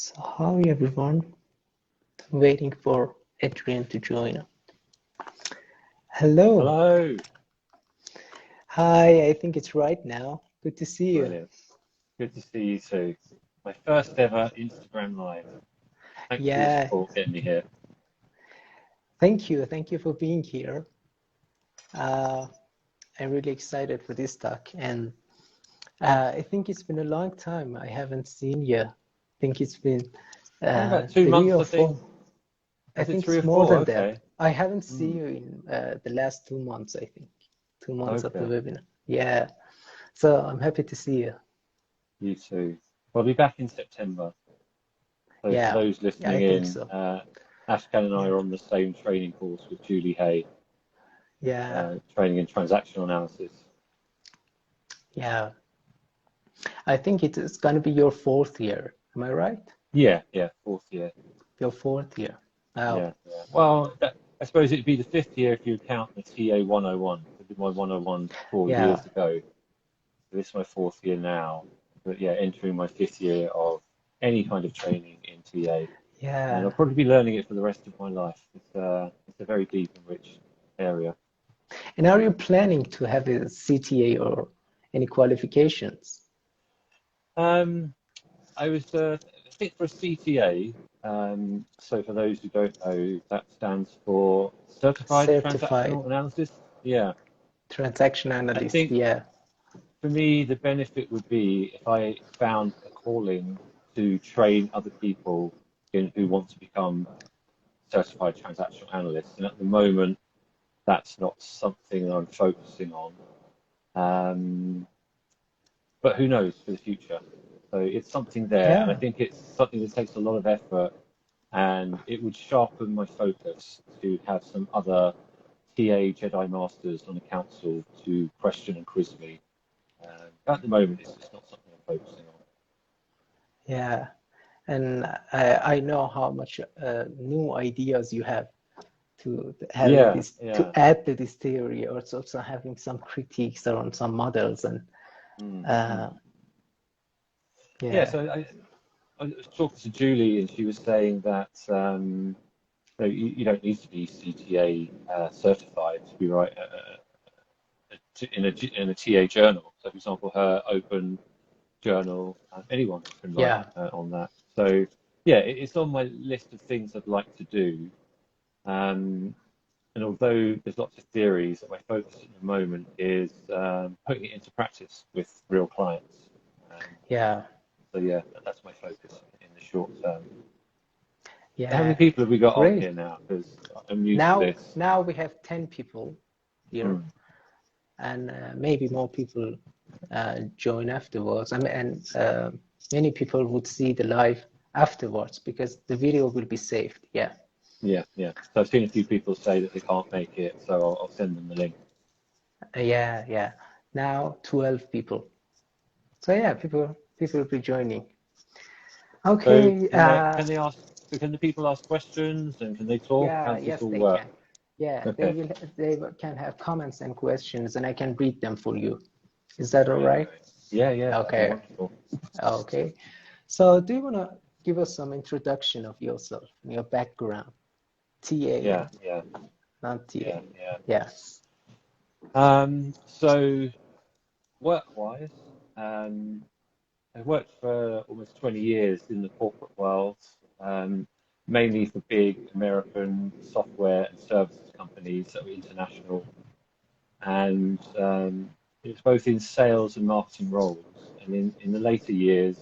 So hi everyone, waiting for Adrian to join. Hello. Hello. Hi, I think it's right now. Good to see you. Brilliant. Good to see you too. My first ever Instagram Live. Thanks for your Yeah, support getting me here. thank you. Thank you for being here. I'm really excited for this talk, and I think it's been a long time. I haven't seen you. I think it's been About 2 months, or I think. 4. I Is it think 3 or it's more 4? than that. Okay. I haven't seen Mm, you in the last 2 months, I think. 2 months of the okay. webinar. Yeah. So I'm happy to see you. You too. We'll be back in September. So for Yeah, those I listening think in, so. Ashkan and I Yeah. are on the same training course with Julie Hay, Yeah. training in transactional analysis. Yeah. I think it is going to be your 4th year. Am I right? Yeah, 4th year. Your 4th year. Oh, Yeah. Well, I suppose it'd be the 5th year if you count the TA 101. I did my 101 4 yeah. years ago. This is my 4th year now, but yeah, entering my 5th year of any kind of training in TA, and I'll Yeah. probably be learning it for the rest of my life. It's a very deep and rich area. And are you planning to have a CTA or any qualifications? I was I think for a CTA. So for those who don't know, that stands for Certified Certified Transactional Analysis. Yeah, Transaction I Analyst. think Yeah. for me the benefit would be if I found a calling to train other people in who want to become certified transactional analysts, and at the moment that's not something I'm focusing on. But who knows for the future? So it's something there, and I Yeah. think it's something that takes a lot of effort, and it would sharpen my focus to have some other TA Jedi Masters on the council to question and quiz me. At the moment, it's just not something I'm focusing on. Yeah. And I know how much new ideas you have to having Yeah, this to yeah. add to this theory, or also having some critiques around some models and uh, Mm. Yeah, yeah. so I was talking to Julie, and she was saying that no, you don't need to be CTA certified to be right in a TA journal. So, for example, her open journal, anyone can write Yeah. on that. So, yeah, it's on my list of things I'd like to do. Um, and although there's lots of theories, my focus at the moment is putting it into practice with real clients. Um, Yeah. so, yeah, that's my focus in the short term. How many Yeah. people have we got on Great. here now? Because I'm new to Now, this. now we have 10 people here, Mm. and maybe more people join afterwards. I mean, and many people would see the live afterwards because the video will be saved. Yeah. Yeah. So I've seen a few people say that they can't make it, so I'll send them the link. Yeah. Now 12 people. So yeah, people will be joining. So Okay. can the people ask questions, and can they talk? How Yeah. does this Yes, all they work? can. Yeah, Okay. they can have comments and questions, and I can read them for you. Is that all Great. right? Yeah, that'd be Okay. wonderful. Okay. So do you want to give us some introduction of yourself and your background? TA, Yeah, yeah, not TA. yeah, yeah. Yeah. So work-wise, um, I've worked for almost 20 years in the corporate world, um, mainly for big American software and services companies that were international, and it's both in sales and marketing roles. And in the later years,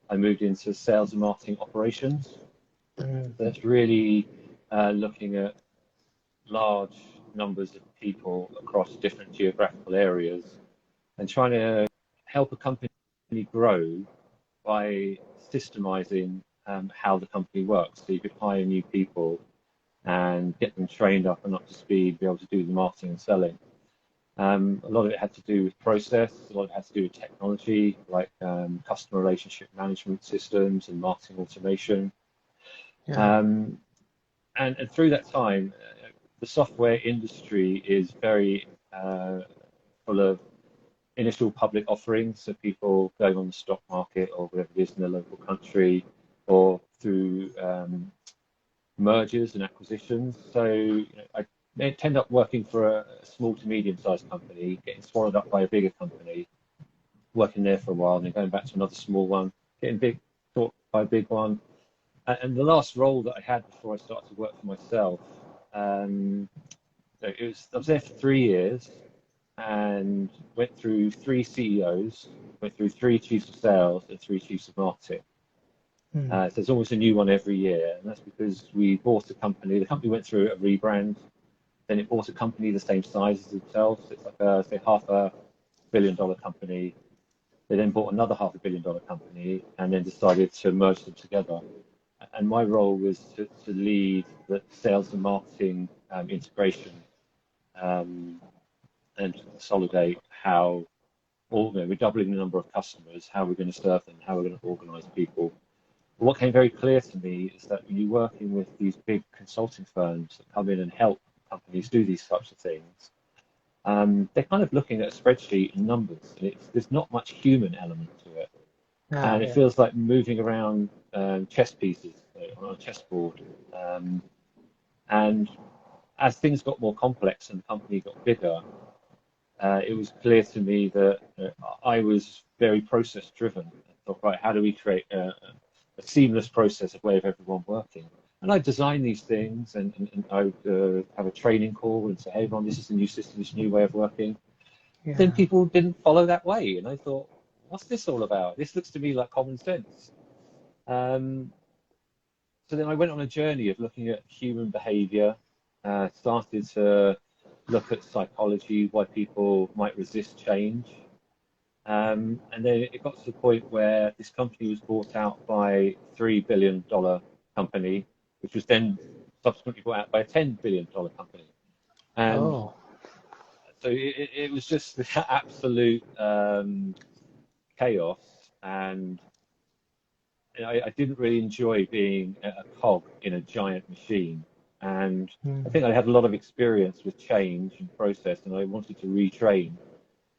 I moved into sales and marketing operations. Mhm. That's really looking at large numbers of people across different geographical areas and trying to help a company grow by systemizing how the company works. So you could hire new people and get them trained up and up to speed, be able to do the marketing and selling. A lot of it had to do with process, a lot of it had to do with technology, like customer relationship management systems and marketing automation. Yeah. Um, and through that time, the software industry is very full of initial public offerings, so people going on the stock market or whatever it is in the local country, or through mergers and acquisitions. So I end up working for a small to medium-sized company, getting swallowed up by a bigger company, working there for a while, and then going back to another small one, getting bought by a big one. And the last role that I had before I started to work for myself, I was there for 3 years and went through 3 CEOs, went through 3 chiefs of sales and 3 chiefs of marketing. So there's almost a new one every year, and that's because we bought a company. The company went through a rebrand, then it bought a company the same size as itself. So it's like a, say, $500 million company. They then bought another $500 million company and then decided to merge them together. And my role was to lead the sales and marketing integration and consolidate how we're doubling the number of customers, how we're going to serve them, how we're going to organize people. But what came very clear to me is that when you're working with these big consulting firms that come in and help companies do these types of things, they're kind of looking at a spreadsheet and numbers, and there's not much human element to it. And it feels like moving around chess pieces on a chessboard. And as things got more complex and the company got bigger, it was clear to me that I was very process driven. I thought, right, how do we create a seamless process, a way of everyone working? And I designed these things, and I would have a training call and say, hey, Ron, this is the new system, this new way of working. Then people didn't follow that way, and I thought, what's this all about? This looks to me like common sense. So then I went on a journey of looking at human behavior, started to look at psychology, why people might resist change. And then it got to the point where this company was bought out by a $3 billion company, which was then subsequently bought out by a $10 billion company. And so it was just absolute chaos, and I didn't really enjoy being a cog in a giant machine. And I think I had a lot of experience with change and process, and I wanted to retrain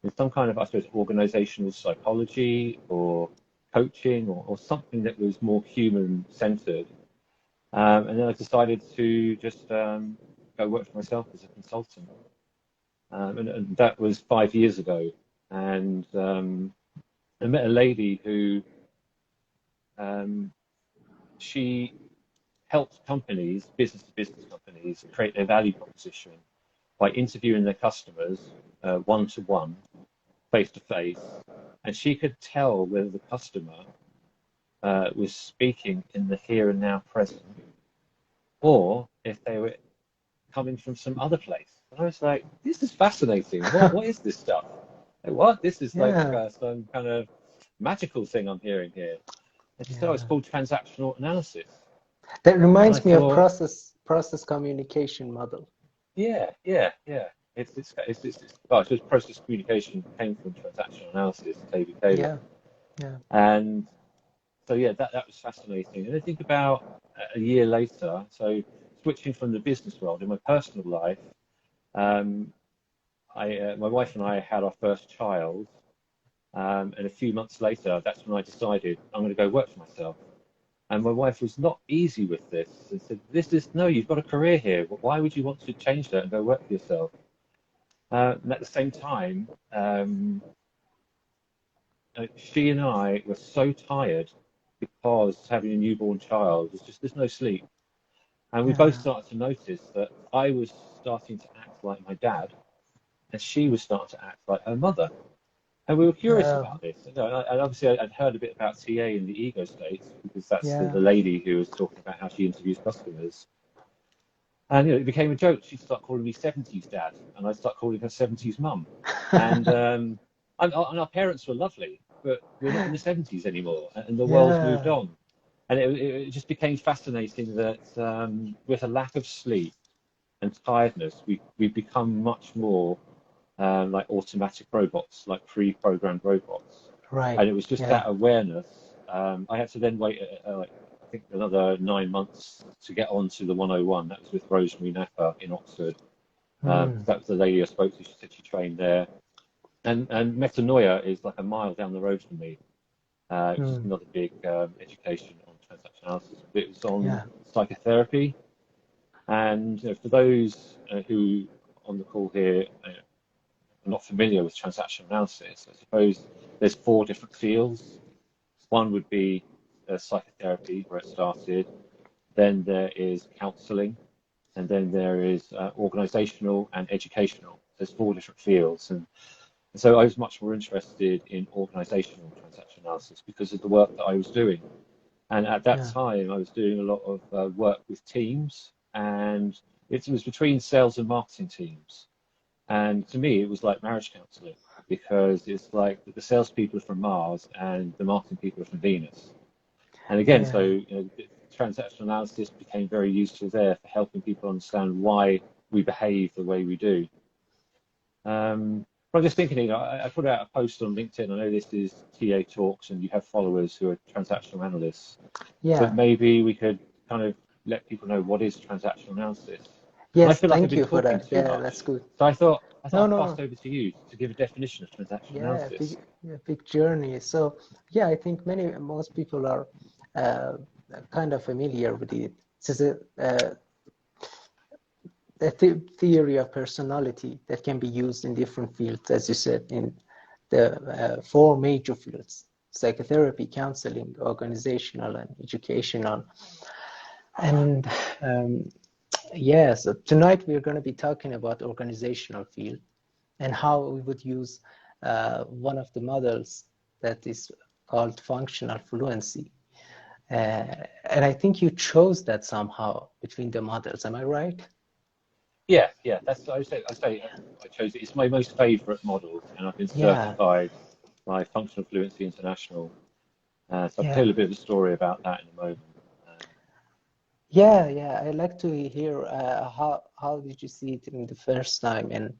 in some kind of, I suppose, organizational psychology or coaching or something that was more human-centered. And then I decided to just go work for myself as a consultant. And that was 5 years ago. And I met a lady who she helped companies, business-to-business companies, create their value proposition by interviewing their customers one-to-one, face-to-face, and she could tell whether the customer was speaking in the here and now present, or if they were coming from some other place. And I was like, this is fascinating. What is this stuff? Like, what? This is like some kind of magical thing I'm hearing here. And she said, oh, it's called transactional analysis. That reminds me of process communication model. Yeah. It's process communication came from transactional analysis, David Taylor. Yeah. And so that was fascinating. And I think about a year later, so switching from the business world in my personal life, my wife and I had our first child, and a few months later, that's when I decided I'm going to go work for myself. And my wife was not easy with this and said, no, you've got a career here. Why would you want to change that and go work for yourself? And at the same time, she and I were so tired because having a newborn child was just, there's no sleep. And we both started to notice that I was starting to act like my dad, and she was starting to act like her mother. And we were curious about this. And obviously, I'd heard a bit about TA in the ego state, because that's the lady who was talking about how she interviews customers. And it became a joke. She'd start calling me 70s dad, and I'd start calling her 70s mum. And our parents were lovely, but we're not in the 70s anymore, and the world's moved on. And it just became fascinating that with a lack of sleep and tiredness, we've become much more like automatic robots, like pre-programmed robots. Right. And it was just that awareness. I had to then wait, I think, another 9 months to get onto the 101. That was with Rosemary Napper in Oxford. That was the lady I spoke to. She said she trained there. And Metanoia is like a mile down the road from me. Which is another big education on transactional analysis, but it was on Yeah. psychotherapy. And for those who on the call here are not familiar with transactional analysis, I suppose there's 4 different fields. One would be psychotherapy, where it started. Then there is counselling, and then there is organisational and educational. There's 4 different fields, and so I was much more interested in organisational transactional analysis because of the work that I was doing. And at that time, I was doing a lot of work with teams, and it was between sales and marketing teams. And to me, it was like marriage counselling, because it's like the salespeople are from Mars and the marketing people are from Venus. And again, so transactional analysis became very useful there for helping people understand why we behave the way we do. But I'm just thinking, I put out a post on LinkedIn. I know this is TA Talks and you have followers who are transactional analysts. Yeah. But maybe we could kind of let people know what is transactional analysis. Yes, I feel like thank I've been you for talking that. too Yeah, much. that's good. So I thought I'd pass No. over to you to give a definition of transactional analysis. Big journey. So yeah, I think most people are kind of familiar with it. It's a theory of personality that can be used in different fields, as you said, in the 4 major fields: psychotherapy, counseling, organizational, and educational. And so tonight we're going to be talking about organizational field and how we would use one of the models that is called functional fluency. And I think you chose that somehow between the models. Am I right? Yeah. That's I chose it. It's my most favourite model, and I've been certified by Functional Fluency International. So I'll tell a bit of a story about that in a moment. I'd like to hear how did you see it in the first time, and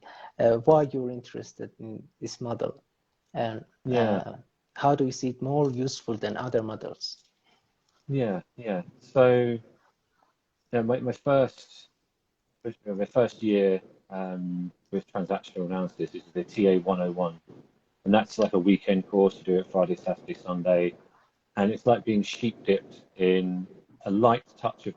why you're interested in this model, and how do you see it more useful than other models? Yeah. So my first year with transactional analysis is the TA 101, and that's like a weekend course. You do it Friday, Saturday, Sunday, and it's like being sheep dipped in a light touch of,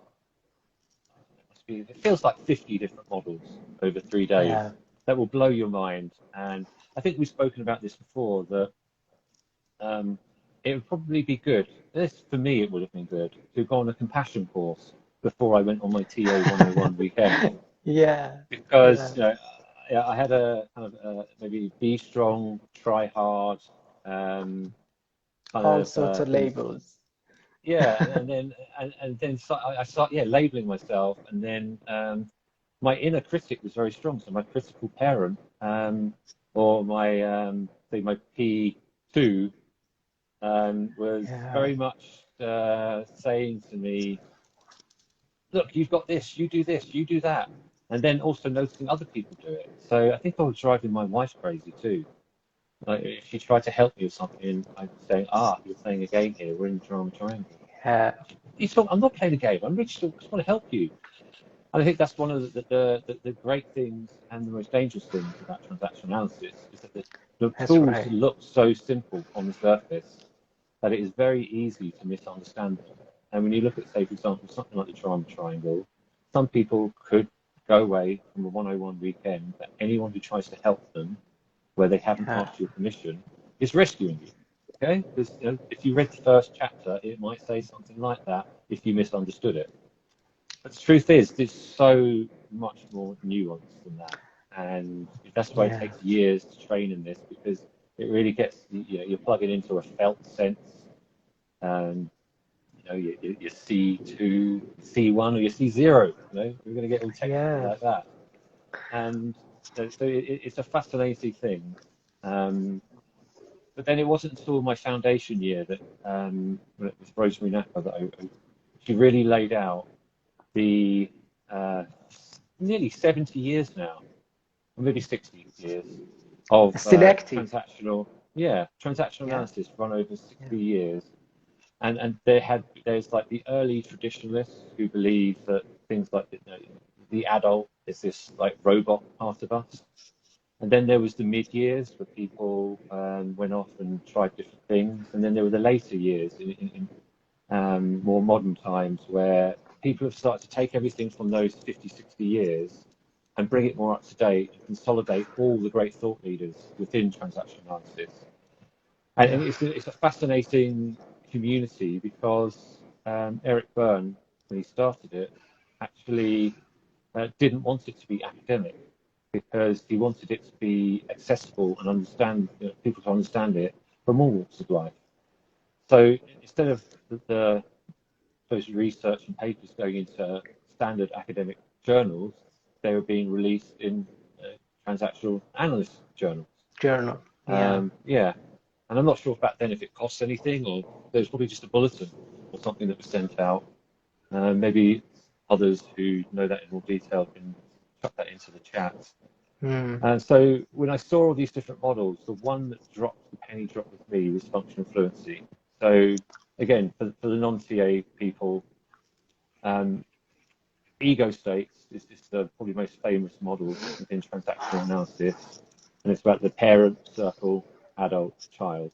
it feels like 50 different models over 3 days that will blow your mind. And I think we've spoken about this before, that it would probably be good, for me it would have been good, to go on a compassion course before I went on my TA 101 weekend. Because I had a kind of maybe be strong, try hard, all sorts of labels. And then I start labeling myself, and then my inner critic was very strong. So my critical parent, or my say my P2, was very much saying to me, look, you've got this, you do that. And then also noticing other people do it. So I think I was driving my wife crazy too. Like, if she tried to help me with something, I'd say, you're playing a game here, we're in the drama triangle. I'm not playing a game, I just want to help you. And I think that's one of the great things and the most dangerous things about transactional analysis, is that the tools look so simple on the surface that it is very easy to misunderstand them. And when you look at, say, for example, something like the drama triangle, some people could go away from a 101 weekend that anyone who tries to help them, where they haven't asked your permission, is rescuing you. Okay? Because if you read the first chapter, it might say something like that if you misunderstood it. But the truth is, there's so much more nuanced than that. And that's why it takes years to train in this, because it really gets, you're plugging into a felt sense. Your C2, C1, or your C0. We're going to get all technical like that. And so it's a fascinating thing. But then it wasn't until my foundation year that, with Rosemary Napper, that she really laid out the nearly 70 years now, or maybe 60 years of transactional analysis run over 60 years. And there's like the early traditionalists who believe that things like the adult is this like robot part of us. And then there was the mid years where people went off and tried different things. And then there were the later years more modern times, where people have started to take everything from those 50, 60 years and bring it more up to date and consolidate all the great thought leaders within transactional analysis. And it's a fascinating community, because Eric Berne, when he started it, actually didn't want it to be academic, because he wanted it to be accessible and people to understand it from all walks of life. So instead of those research and papers going into standard academic journals, they were being released in transactional analyst journals. Yeah. And I'm not sure back then if it costs anything, or there was probably just a bulletin or something that was sent out. Maybe others who know that in more detail can chuck that into the chat. And so when I saw all these different models, the one that the penny dropped with me was functional fluency. So again, for the non-TA people, ego states is the probably most famous model within transactional analysis, and it's about the parent, circle, adult, child.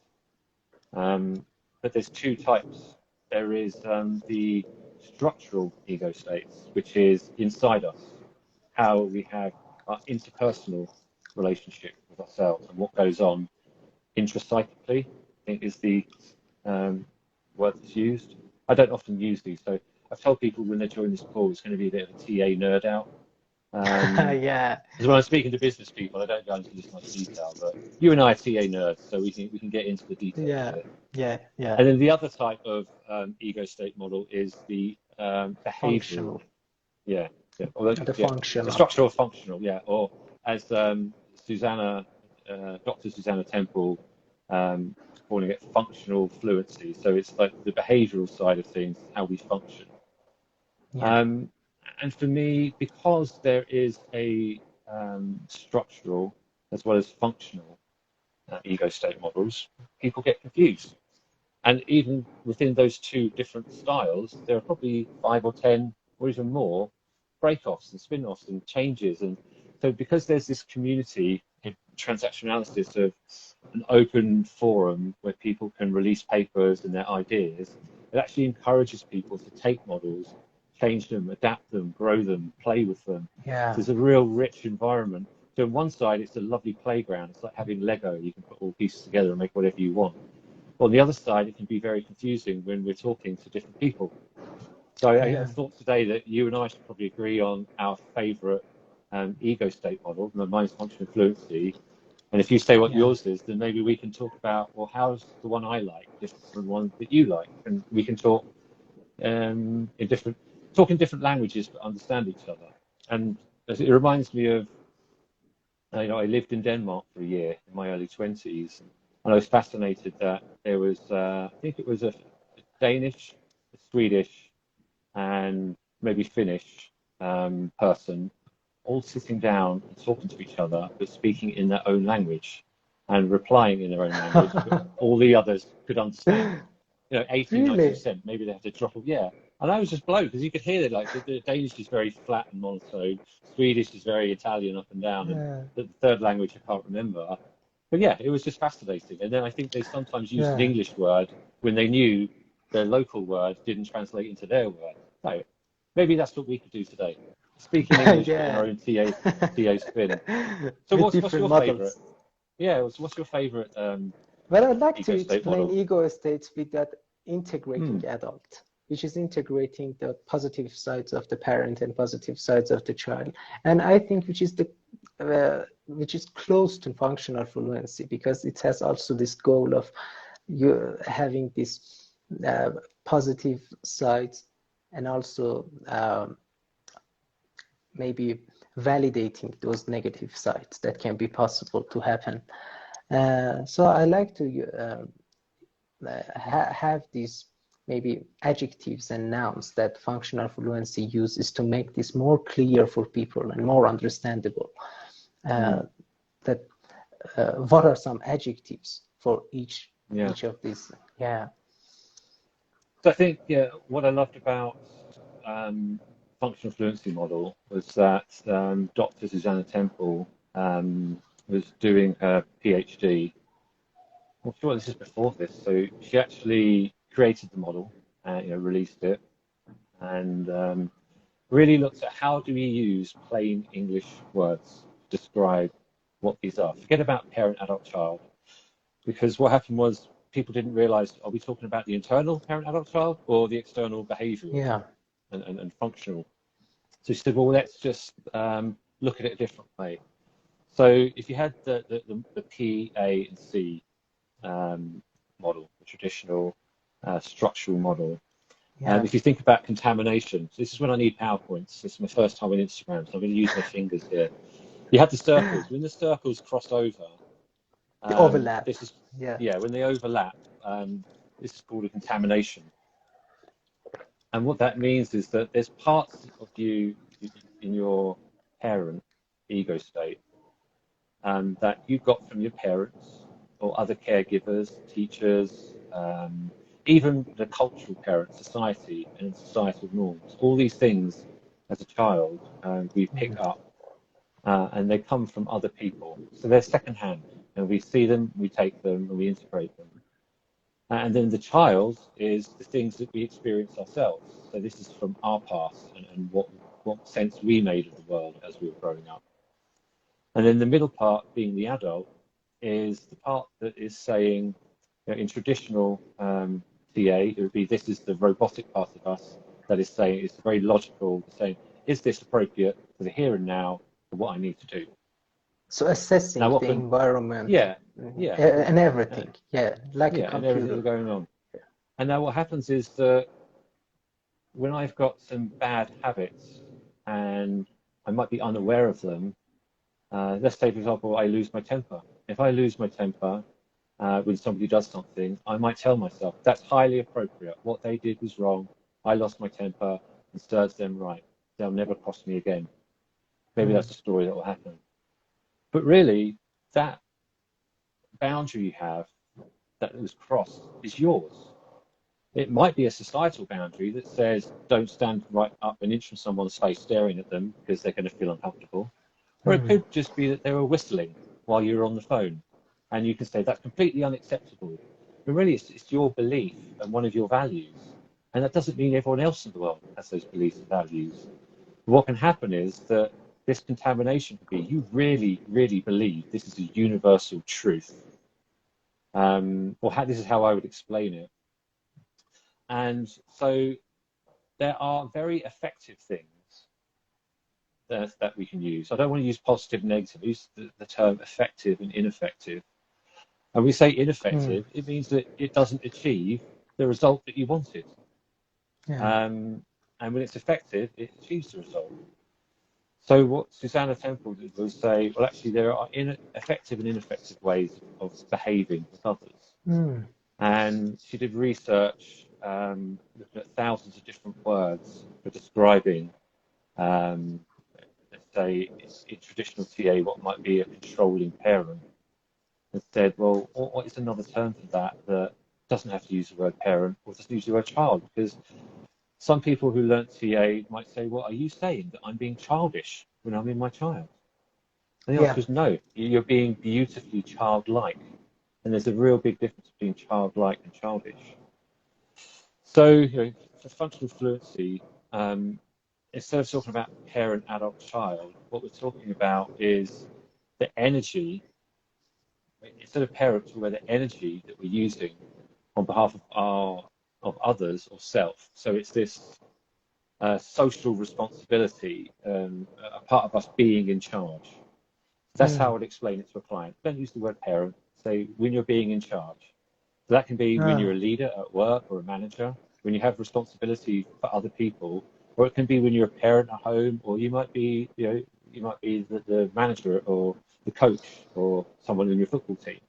But there's two types. There is the structural ego states, which is inside us, how we have our interpersonal relationship with ourselves and what goes on intrapsychically, I think is the word that's used. I don't often use these, so I've told people when they join this call it's going to be a bit of a TA nerd out. Yeah. Because when I'm speaking to business people, I don't go into this much detail, but you and I are TA nerds, so we can get into the details of it. Yeah. And then the other type of ego state model is the behavioral. Functional. Yeah. The functional. The structural functional, yeah. Or as Dr. Susanna Temple calling it functional fluency. So it's like the behavioral side of things, how we function. Yeah. And for me, because there is a structural as well as functional ego state models, people get confused. And even within those two different styles, there are probably 5 or 10 or even more break-offs and spin-offs and changes. And so because there's this community in transactional analysis of an open forum where people can release papers and their ideas, it actually encourages people to take models, change them, adapt them, grow them, play with them. Yeah. So there's a real rich environment. So on one side, it's a lovely playground. It's like having Lego. You can put all pieces together and make whatever you want. But on the other side, it can be very confusing when we're talking to different people. So I thought today that you and I should probably agree on our favourite ego state model. Mine's functional fluency. And if you say what yours is, then maybe we can talk about, well, how's the one I like different from the one that you like? And we can talk in different languages but understand each other. And it reminds me of, I lived in Denmark for a year in my early 20s, and I was fascinated that there was, I think it was a Danish, a Swedish, and maybe Finnish person all sitting down and talking to each other, but speaking in their own language and replying in their own language, but all the others could understand. 80, Really? 90%, maybe they have to drop it. Yeah. And I was just blown because you could hear it, like the Danish is very flat and monotone, Swedish is very Italian up and down, and the third language I can't remember. But yeah, it was just fascinating. And then I think they sometimes used an English word when they knew their local word didn't translate into their word. So maybe that's what we could do today. Speaking English but in our own TA spin. So what's your favourite? Yeah, what's your favourite Well, I'd like to explain model? Ego states with that integrating adult, which is integrating the positive sides of the parent and positive sides of the child. And I think which is close to functional fluency, because it has also this goal of you having this positive sides and also maybe validating those negative sides that can be possible to happen. So I like to have these maybe adjectives and nouns that functional fluency uses to make this more clear for people and more understandable. That what are some adjectives for each of these? Yeah. So I think what I loved about functional fluency model was that Dr. Susanna Temple was doing her PhD. I'm sure this is before this. So she actually created the model, and released it, and really looked at how do we use plain English words to describe what these are. Forget about parent, adult, child, because what happened was people didn't realize, are we talking about the internal parent, adult, child, or the external behavioral and functional? So she said, well, let's just look at it a different way. So if you had the P, A, and C model, the traditional structural model, and if you think about contamination, so this is when I need PowerPoints. This is my first time on Instagram, so I'm going to use my fingers here. You have the circles. When the circles cross over, the overlap. This is when they overlap. This is called a contamination. And what that means is that there's parts of you in your parent ego state that you got from your parents or other caregivers, teachers, even the cultural parent, society and societal norms. All these things as a child we pick up and they come from other people. So they're secondhand and we see them, we take them and we integrate them. And then the child is the things that we experience ourselves. So this is from our past and what sense we made of the world as we were growing up. And then the middle part, being the adult, is the part that is saying, in traditional TA, it would be this is the robotic part of us that is saying, it's very logical, saying, is this appropriate for the here and now for what I need to do? So assessing now, the environment, and everything, like a computer. And everything going on. And now what happens is that when I've got some bad habits and I might be unaware of them, let's say, for example, I lose my temper. If I lose my temper when somebody does something, I might tell myself, that's highly appropriate. What they did was wrong. I lost my temper and serves them right. They'll never cross me again. Maybe that's a story that will happen. But really, that boundary you have that was crossed is yours. It might be a societal boundary that says don't stand right up an inch from someone's face staring at them because they're going to feel uncomfortable. Or it could just be that they were whistling while you were on the phone. And you can say that's completely unacceptable. But really, it's your belief and one of your values. And that doesn't mean everyone else in the world has those beliefs and values. What can happen is that this contamination could be you really, really believe this is a universal truth. This is how I would explain it. And so there are very effective things that we can use. I don't want to use positive and negative. I use the term effective and ineffective. And we say ineffective, it means that it doesn't achieve the result that you wanted. And when it's effective, it achieves the result. So what Susanna Temple did was say, well, actually, there are effective and ineffective ways of behaving with others. And she did research, looking at thousands of different words for describing, let's say, in traditional TA, what might be a controlling parent. And said, well, what is another term for that doesn't have to use the word parent or doesn't use the word child? Because some people who learn TA might say, well, are you saying that I'm being childish when I'm in my child? And the answer is no, you're being beautifully childlike. And there's a real big difference between childlike and childish. So, for functional fluency, instead of talking about parent, adult, child, what we're talking about is the energy. Instead of parent, talk about the energy that we're using on behalf of others or self. So it's this social responsibility, a part of us being in charge. That's how I would explain it to a client. Don't use the word parent. Say when you're being in charge. So that can be when you're a leader at work or a manager, when you have responsibility for other people, or it can be when you're a parent at home, or you might be, the manager or the coach or someone in your football team.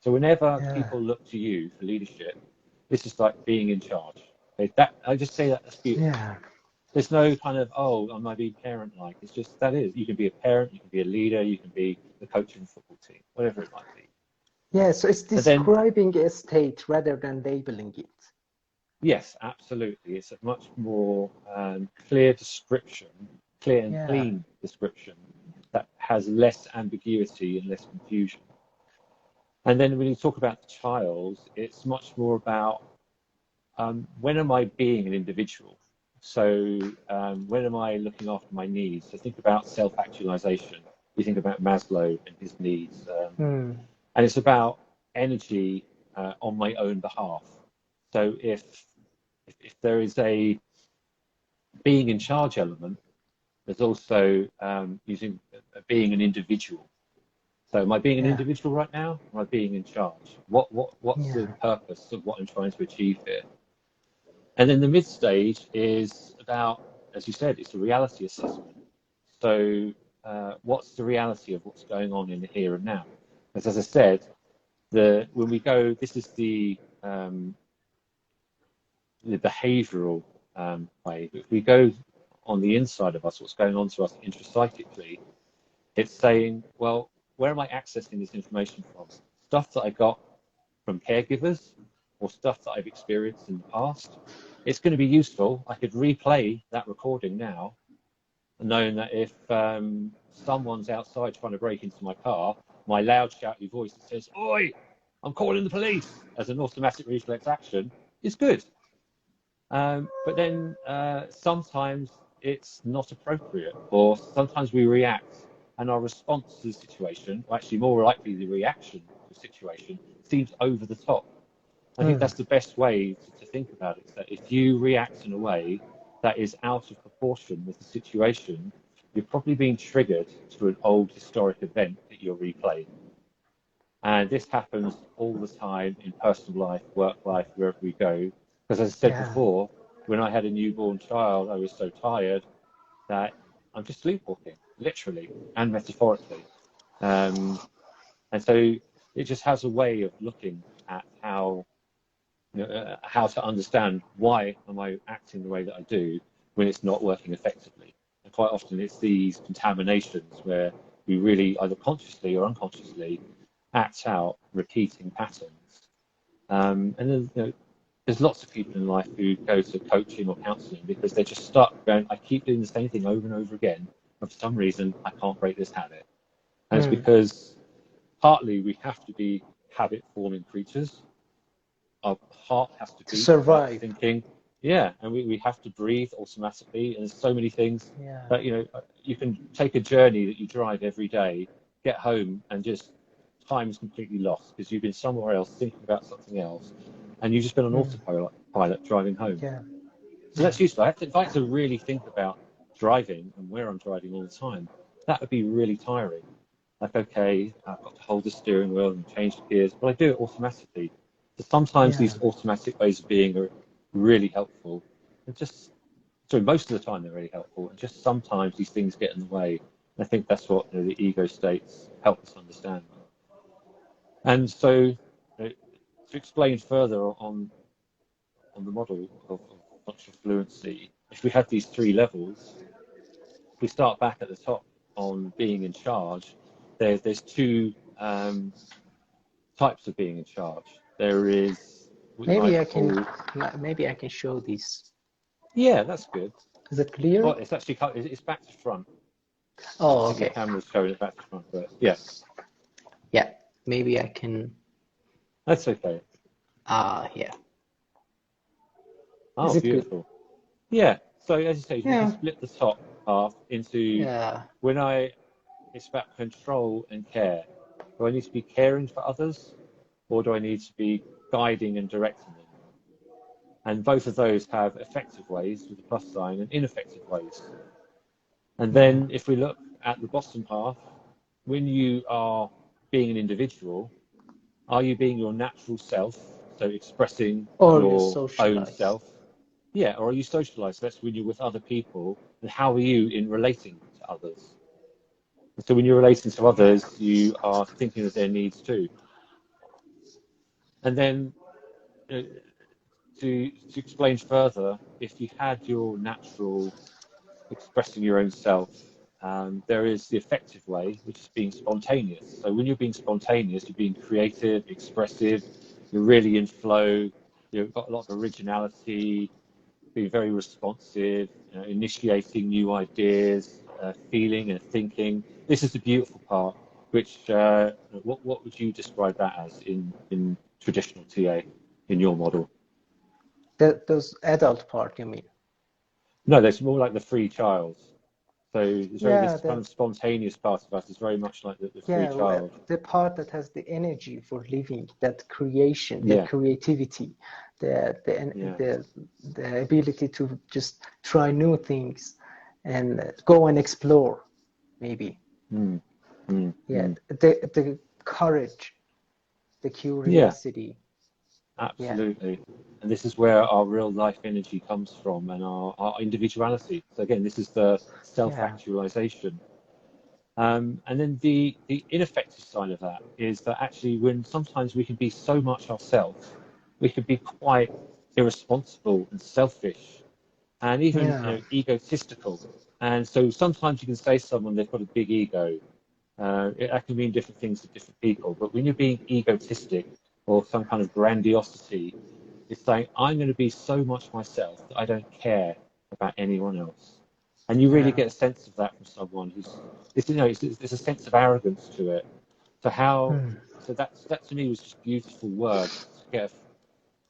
So whenever people look to you for leadership, this is like being in charge. I just say that's beautiful. There's no kind of, am I being parent-like? It's just that is. You can be a parent, you can be a leader, you can be the coach of the football team, whatever it might be. Yeah, so it's describing a state rather than labeling it. Yes, absolutely. It's a much more clear description, clear and clean description that has less ambiguity and less confusion. And then when you talk about the child, it's much more about when am I being an individual? So when am I looking after my needs? So think about self-actualization. You think about Maslow and his needs. And it's about energy on my own behalf. So if there is a being in charge element, there's also using being an individual. So am I being an individual right now? Am I being in charge? What's the purpose of what I'm trying to achieve here? And then the mid stage is about, as you said, it's a reality assessment. So what's the reality of what's going on in the here and now? As I said, when we go, this is the behavioral way. If we go on the inside of us, what's going on to us intrapsychically, it's saying, well, where am I accessing this information from? Stuff that I got from caregivers or stuff that I've experienced in the past. It's going to be useful. I could replay that recording now, knowing that if someone's outside trying to break into my car, my loud, shouty voice that says, "Oi, I'm calling the police," as an automatic reflex action, is good. But then sometimes it's not appropriate, or sometimes we react and our response to the situation, or actually more likely the reaction to the situation, seems over the top. I think that's the best way to think about it, is that if you react in a way that is out of proportion with the situation, you're probably being triggered to an old historic event that you're replaying. And this happens all the time in personal life, work life, wherever we go. Because as I said before, when I had a newborn child, I was so tired that I'm just sleepwalking, literally and metaphorically. And so it just has a way of looking at how to understand why am I acting the way that I do when it's not working effectively. And quite often it's these contaminations where we really, either consciously or unconsciously, act out repeating patterns. And then, there's lots of people in life who go to coaching or counselling because they're just stuck going, I keep doing the same thing over and over again, and for some reason I can't break this habit. And it's because partly we have to be habit-forming creatures. Our heart has to be survive. Thinking, and we have to breathe automatically. And there's so many things that you can take a journey that you drive every day, get home, and just time is completely lost because you've been somewhere else thinking about something else, and you've just been on autopilot driving home. So that's useful. If I had to really think about driving and where I'm driving all the time, that would be really tiring. Like, okay, I've got to hold the steering wheel and change the gears, but I do it automatically. So sometimes these automatic ways of being are really helpful. And most of the time they're really helpful, and just sometimes these things get in the way. And I think that's what the ego states help us understand. And so, to explain further on the model of functional fluency, if we had these three levels, if we start back at the top on being in charge, there's two types of being in charge. There is maybe I can show these. Yeah, that's good. Is it clear? Oh, it's actually it's back to front. Oh, okay. The camera's showing it back to front, but yeah. Maybe I can. That's okay. Yeah. Oh, beautiful. Good? Yeah. So as you say, you can split the top half into when it's about control and care. Do I need to be caring for others, or do I need to be guiding and directing them? And both of those have effective ways with the plus sign and ineffective ways. And then if we look at the bottom half, when you are being an individual, are you being your natural self, so expressing your own self? Yeah, or are you socialized? That's when you're with other people. And how are you in relating to others? So when you're relating to others, you are thinking of their needs too. And then to explain further, if you had your natural expressing your own self, there is the effective way, which is being spontaneous. So when you're being spontaneous, you're being creative, expressive, you're really in flow, you've got a lot of originality, being very responsive, initiating new ideas, feeling and thinking. This is the beautiful part, which, what would you describe that as in traditional TA, in your model? those adult part, you mean? No, that's more like the free child. So it's very, Yeah, this kind of spontaneous part of us is very much like the free child. the part that has the energy for living, that creation, that Yeah, creativity, the yeah, the ability to just try new things and go and explore, maybe. mm, mm, Yeah, mm. the courage, the Yeah, curiosity. Yeah, absolutely. And this is where our real life energy comes from, and our individuality. So again, this is the yeah, self-actualization. And then the ineffective side of that is that actually when sometimes we can be so much ourselves, we can be quite irresponsible and selfish and even yeah, egotistical. And so sometimes you can say to someone they've got a big ego. That can mean different things to different people. But when you're being egotistic or some kind of grandiosity, it's saying, I'm going to be so much myself that I don't care about anyone else. And you really yeah. get a sense of that from someone it's a sense of arrogance to it. Hmm. So that to me was just beautiful words to get.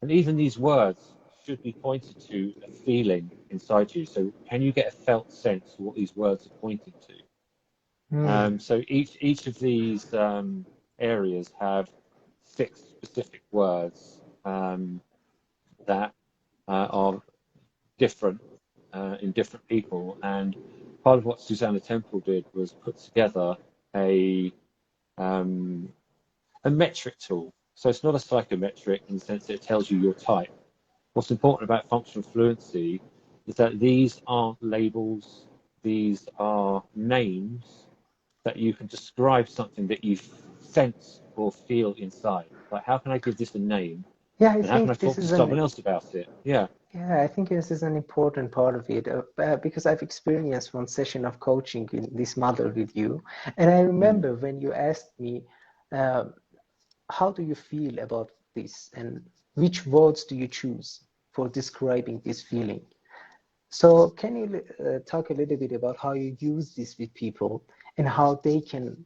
And even these words should be pointed to a feeling inside you. So can you get a felt sense of what these words are pointing to? Hmm. So each of these areas have 6 specific words that are different in different people. And part of what Susanna Temple did was put together a um, a metric tool. So it's not a psychometric in the sense that it tells you your type. What's important about functional fluency is that these aren't labels, these are names that you can describe something that you sense or feel inside. Like, how can I give this a name? Yeah, I And how can I think this talk to is someone else about it? Yeah. yeah, I think this is an important part of it because I've experienced one session of coaching in this model with you, and I Mm. remember when you asked me, uh, how do you feel about this, and which words do you choose for describing this feeling? So can you talk a little bit about how you use this with people and how they can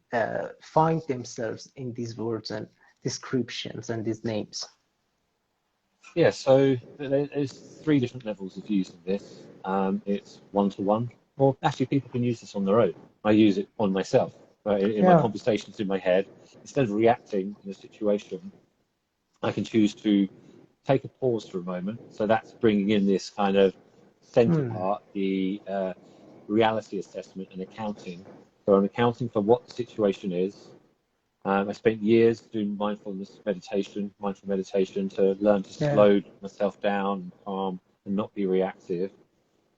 find themselves in these words and descriptions and these names? Yeah, so there's 3 different levels of using this. It's one-to-one, or actually people can use this on their own. I use it on myself, in my Yeah. conversations in my head. Instead of reacting in a situation, I can choose to take a pause for a moment. So that's bringing in this kind of center Hmm. part, the reality assessment and accounting. So I'm accounting for what the situation is. I spent years doing mindful meditation to learn to Yeah. slow myself down and calm and not be reactive.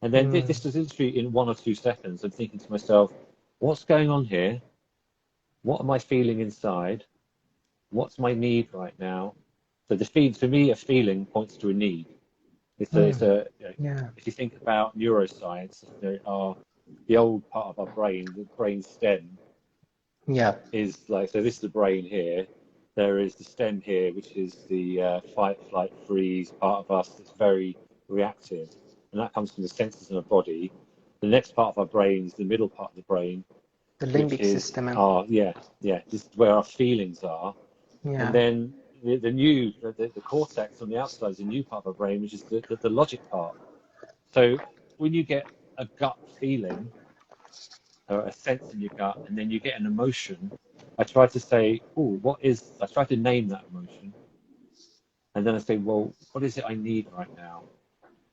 And then Hmm. this is literally in 1 or 2 seconds. I'm thinking to myself, what's going on here? What am I feeling inside? What's my need right now? So for me, a feeling points to a need. It's Hmm. a Yeah. if you think about neuroscience, there are the old part of our brain, the brain stem Yeah. is like, so this is the brain here. There is the stem here, which is the fight, flight, freeze part of us that's very reactive. And that comes from the senses in our body. The next part of our brain is the middle part of the brain, The which limbic is system and this is where our feelings are. And yeah. then the cortex on the outside is the new part of our brain, which is the logic part. So when you get a gut feeling or a sense in your gut, and then you get an emotion, I try to say, I try to name that emotion. And then I say, well, what is it I need right now?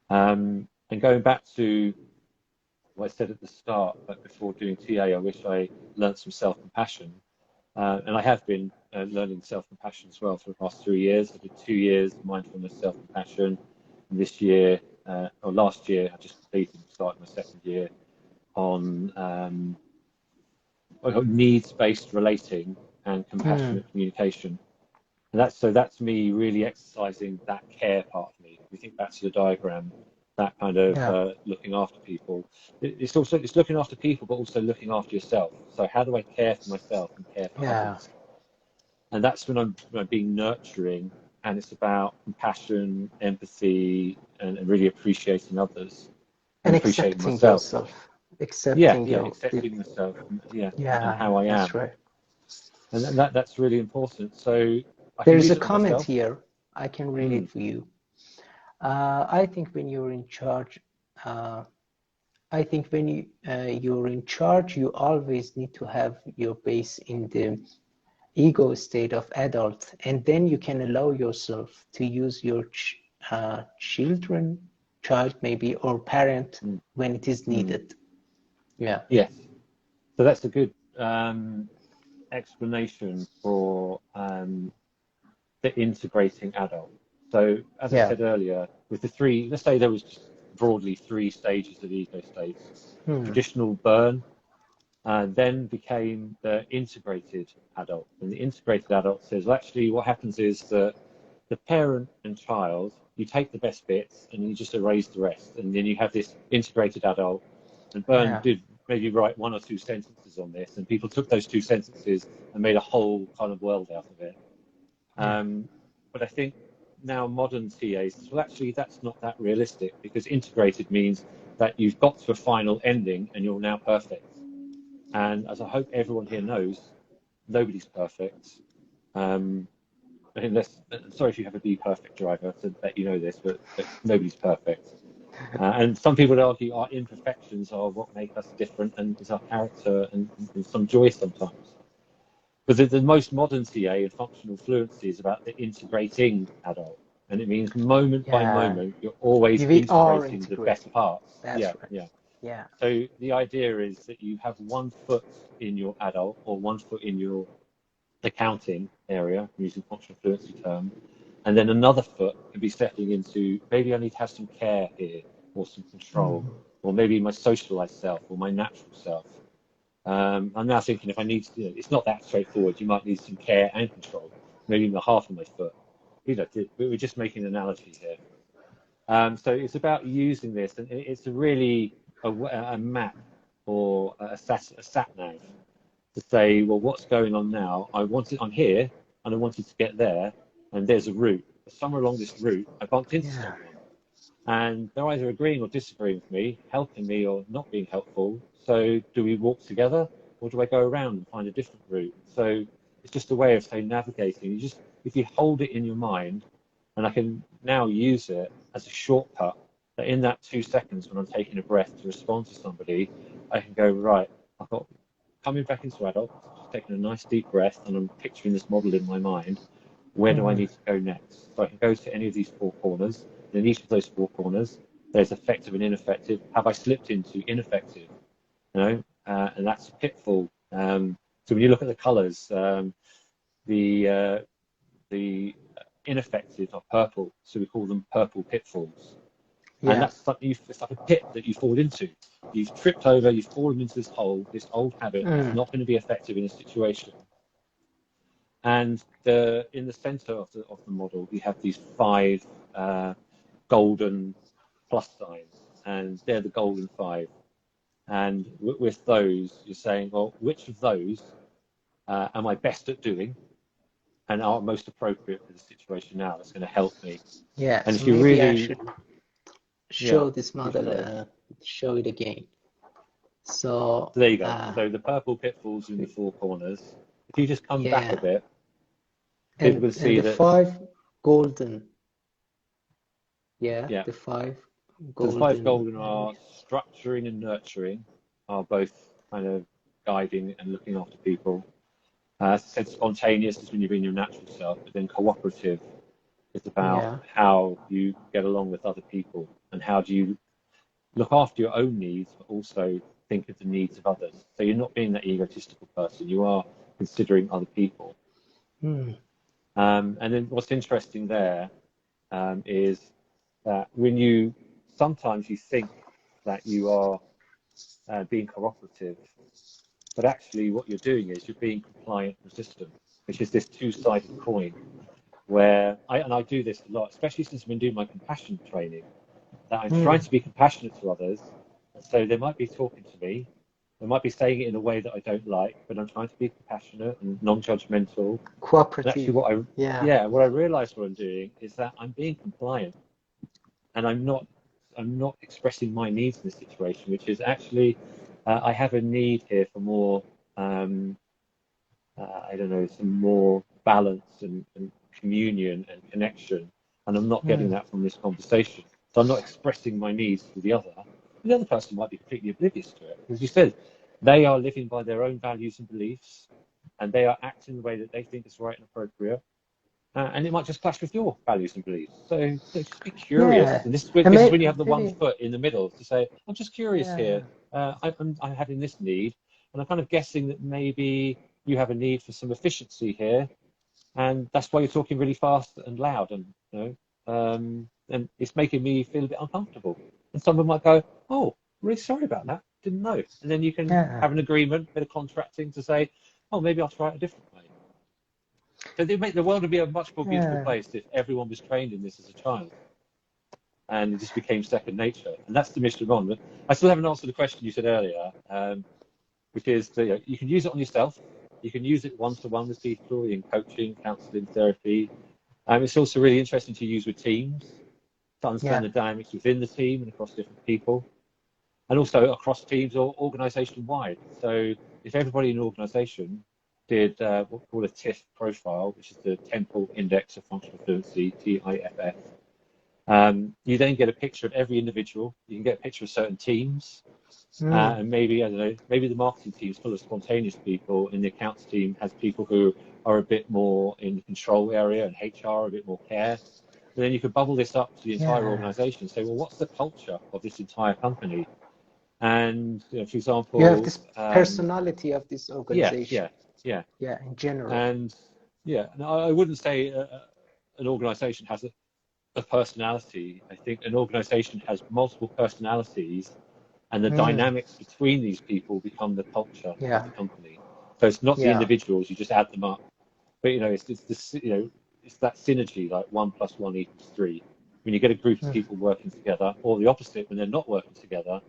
And going back to what I said at the start, but before doing TA, I wish I learned some self-compassion. And I have been learning self-compassion as well for the past 3 years. I did 2 years mindfulness self-compassion. And this year, or last year, I just completed, started my 2nd year on needs-based relating and Hmm. compassionate communication. And that's me really exercising that care part of me. If you think back to the diagram, that kind of Yeah. looking after people. It's looking after people, but also looking after yourself. So how do I care for myself and care for Yeah. others? And that's when I'm being nurturing, and it's about compassion, empathy, and really appreciating others and And appreciating accepting myself. yourself, Yeah, accepting yeah, your accepting myself, and yeah, how I that's am, right. and that's really important. So I can There's use a it on comment myself. here. I can read Mm, it for you. I think when you're in charge, I think when you're in charge, you always need to have your base in the ego state of adult, and then you can allow yourself to use your child maybe, or parent when it is needed. Yeah. Yes. So that's a good explanation for the integrating adult. So as I said earlier, with the three, let's say there was just broadly three stages of ego states. Traditional burn, then became the integrated adult. And the integrated adult says, well, actually what happens is that the parent and child, you take the best bits and you just erase the rest. And then you have this integrated adult. And Byrne did maybe write one or two sentences on this, and people took those two sentences and made a whole kind of world out of it. But I think now modern TAs, well, actually, that's not that realistic, because integrated means that you've got to a final ending and you're now perfect. And as I hope everyone here knows, nobody's perfect. Unless, sorry if you have a Be Perfect driver to let you know this, but nobody's perfect. And some people would argue our imperfections are what make us different and is our character and some joy sometimes. But the most modern TA in functional fluency is about the integrating adult. And it means moment by moment, you're always integrating the best parts. That's right. Yeah. So the idea is that you have 1 foot in your adult or 1 foot in your accounting area, using functional fluency term, and then another foot can be stepping into, maybe I need to have some care here, or some control, or maybe my socialized self, or my natural self. I'm now thinking, if I need to, it's not that straightforward. You might need some care and control, maybe even half of my foot. We're just making an analogy here. So it's about using this, and it's really a map or a sat nav to say, well, what's going on now? I'm here, and I wanted to get there, and there's a route. But somewhere along this route, I bumped into someone, and they're either agreeing or disagreeing with me, helping me or not being helpful. So do we walk together, or do I go around and find a different route? So it's just a way of, say, navigating. If you hold it in your mind, and I can now use it as a shortcut, that in that 2 seconds when I'm taking a breath to respond to somebody, I can go, right, I've got coming back into adult, just taking a nice deep breath, and I'm picturing this model in my mind. Where do I need to go next? So I can go to any of these 4 corners. And in each of those 4 corners, there's effective and ineffective. Have I slipped into ineffective? And that's a pitfall. So when you look at the colours, the ineffective are purple, so we call them purple pitfalls. And that's something it's like a pit that you fall into. You've tripped over, you've fallen into this hole, this old habit that's not going to be effective in a situation. And in the center of the model, we have these 5 golden plus signs, and they're the golden 5. And with those, you're saying, well, which of those am I best at doing, and are most appropriate for the situation now? That's going to help me. Yeah. And so if you maybe really I should show this model, show it again. So there you go. So the purple pitfalls in the 4 corners. If you just come back a bit, people can see the that 5 golden. The 5 golden. So the 5 golden are structuring and nurturing, are both kind of guiding and looking after people. As I said, spontaneous is when you're being your natural self, but then cooperative is about how you get along with other people, and how do you look after your own needs, but also think of the needs of others. So you're not being that egotistical person, you are considering other people. And then what's interesting there is that sometimes you think that you are being cooperative, but actually what you're doing is you're being compliant resistant, which is this 2-sided coin, where I do this a lot, especially since I've been doing my compassion training, that I'm trying to be compassionate to others. So they might be talking to me, they might be saying it in a way that I don't like, but I'm trying to be compassionate and non-judgmental. Cooperative. And actually what I realize what I'm doing is that I'm being compliant, and I'm not expressing my needs in this situation, which is actually I have a need here for more some more balance and communion and connection, and I'm not getting that from this conversation. So I'm not expressing my needs to the other. The other person might be completely oblivious to it. As you said, they are living by their own values and beliefs, and they are acting the way that they think is right and appropriate. And it might just clash with your values and beliefs. So just be curious. Yeah. And this is And when you have the one maybe, foot in the middle to say, I'm just curious yeah. here. I'm having this need, and I'm kind of guessing that maybe you have a need for some efficiency here, and that's why you're talking really fast and loud, and and it's making me feel a bit uncomfortable. And someone might go, "Oh, really sorry about that. Didn't know." And then you can Yeah. have an agreement, a bit of contracting to say, "Oh, maybe I'll try it a different way." So they make the world would be a much more beautiful place if everyone was trained in this as a child, and it just became second nature. And that's the mission on. But I still haven't answered the question you said earlier, which is that, you can use it on yourself. You can use it one-to-one with people in coaching, counselling, therapy. It's also really interesting to use with teams to understand the dynamics within the team and across different people, and also across teams or organisation-wide. So if everybody in an organisation did what we call a TIFF profile, which is the Temple Index of Functional Fluency, TIFF, you then get a picture of every individual. You can get a picture of certain teams. And maybe, I don't know, maybe the marketing team is full of spontaneous people, and the accounts team has people who are a bit more in the control area, and HR a bit more care. And then you could bubble this up to the entire organisation and say, well, what's the culture of this entire company? And, for example, You have this personality of this organization. Yeah, in general. And I wouldn't say an organisation has a personality. I think an organisation has multiple personalities, and the dynamics between these people become the culture of the company. So it's not the individuals; you just add them up. But it's this, it's that synergy, like 1 + 1 = 3. When you get a group of people working together, or the opposite, when they're not working together,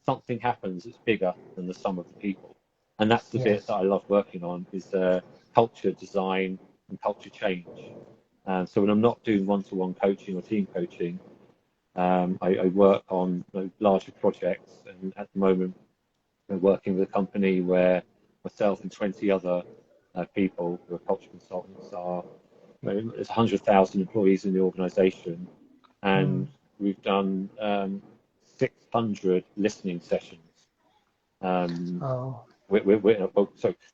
something happens that's bigger than the sum of the people. And that's the bit that I love working on, is culture design and culture change. So when I'm not doing one-to-one coaching or team coaching, I work on larger projects, and at the moment I'm working with a company where myself and 20 other people who are culture consultants there's 100,000 employees in the organisation, and we've done 600 listening sessions. So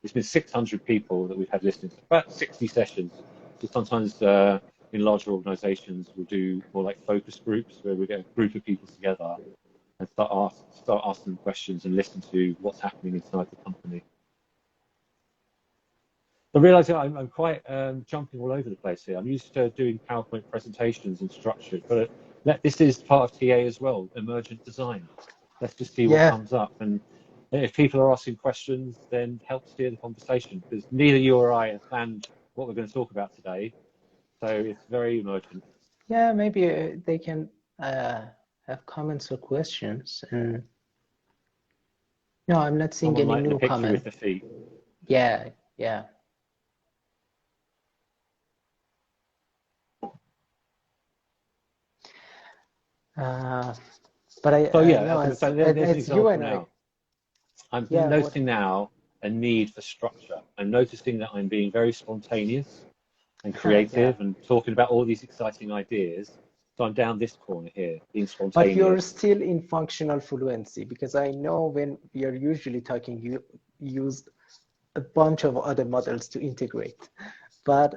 it's been 600 people that we've had listening, about 60 sessions. So sometimes in larger organisations we'll do more like focus groups, where we get a group of people together and start asking them questions and listen to what's happening inside the company. I realise that I'm quite jumping all over the place here. I'm used to doing PowerPoint presentations and structured, but this is part of TA as well, emergent design. Let's just see what comes up. And if people are asking questions, then help steer the conversation, because neither you or I have planned what we're going to talk about today. So it's very emergent. Yeah, maybe they can have comments or questions. And no, I'm not seeing any new comments. With the feet. Yeah. But it's you and I. I'm noticing now a need for structure. I'm noticing that I'm being very spontaneous and creative and talking about all these exciting ideas. So I'm down this corner here, being spontaneous. But you're still in functional fluency, because I know when you're usually talking, you use a bunch of other models to integrate. But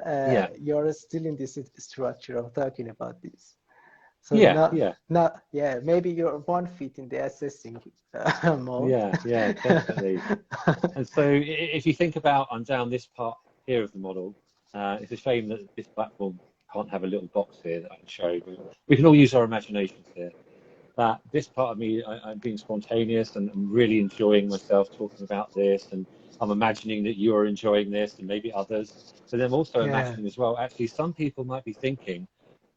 you're still in this structure of talking about this. So maybe you're 1 foot in the assessing mode. Yeah, definitely. And so if you think about, I'm down this part here of the model, it's a shame that this platform can't have a little box here that I can show, but we can all use our imaginations here. But this part of me, I'm being spontaneous, and I'm really enjoying myself talking about this, and I'm imagining that you are enjoying this, and maybe others. But then I'm also imagining as well, actually, some people might be thinking,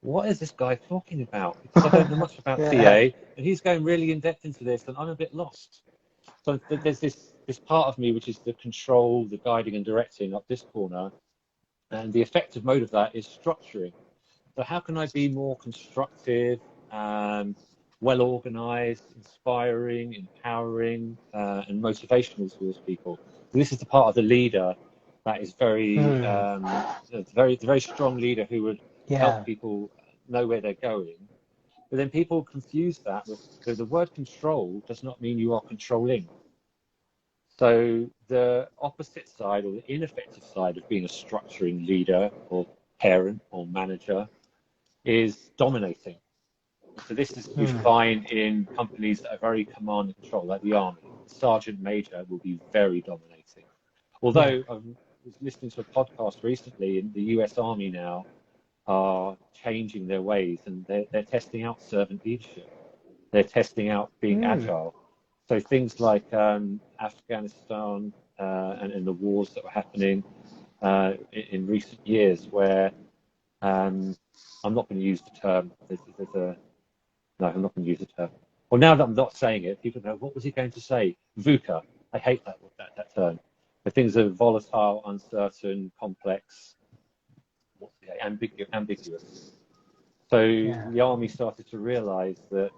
what is this guy talking about? Because I don't know much about TA, and he's going really in depth into this, and I'm a bit lost. So there's this part of me which is the control, the guiding and directing up this corner, and the effective mode of that is structuring. So how can I be more constructive, well organized, inspiring, empowering, and motivational towards people? So this is the part of the leader that is very strong leader who would help people know where they're going. But then people confuse that with, so the word control does not mean you are controlling. So the opposite side, or the ineffective side of being a structuring leader or parent or manager, is dominating. So this is you find in companies that are very command and control, like the army. The sergeant major will be very dominating. Although I was listening to a podcast recently, in the US Army now are changing their ways, and they're testing out servant leadership. They're testing out being agile. So things like Afghanistan and the wars that were happening in recent years, where I'm not going to use the term. No, I'm not going to use the term. Well, now that I'm not saying it, people go, what was he going to say? VUCA. I hate that term. The things are volatile, uncertain, complex, ambiguous. So the army started to realize that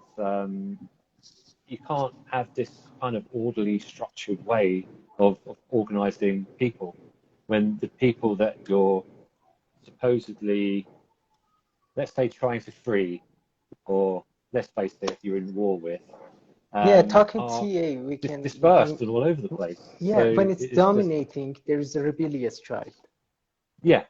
you can't have this kind of orderly, structured way of organizing people when the people that you're supposedly, let's say, trying to free, or let's face it, you're in war with, talking are TA, dispersed and all over the place. Yeah, so when it's dominating, there is a rebellious child. Yeah.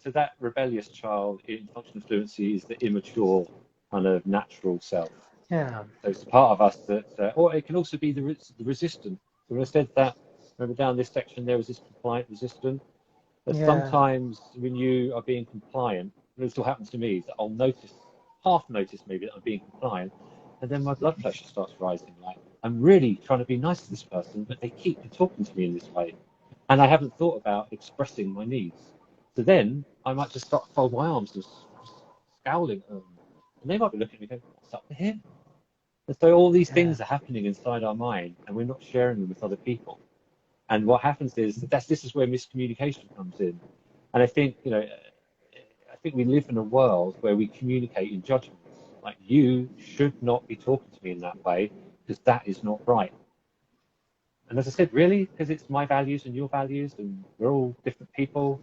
So that rebellious child in functional fluency is the immature kind of natural self. Yeah. So it's part of us that, or it can also be the resistant. So when I said that, remember down this section there was this compliant resistant. But sometimes when you are being compliant, and this will happen to me, is that I'll half notice maybe that I'm being compliant, and then my blood pressure starts rising. Like, I'm really trying to be nice to this person, but they keep talking to me in this way. And I haven't thought about expressing my needs. So then I might just start to fold my arms and scowling at them. And they might be looking at me going, what's up with him? And so all these things are happening inside our mind, and we're not sharing them with other people. And what happens is this is where miscommunication comes in. And I think, we live in a world where we communicate in judgments. Like, you should not be talking to me in that way, because that is not right. And as I said, really, because it's my values and your values, and we're all different people.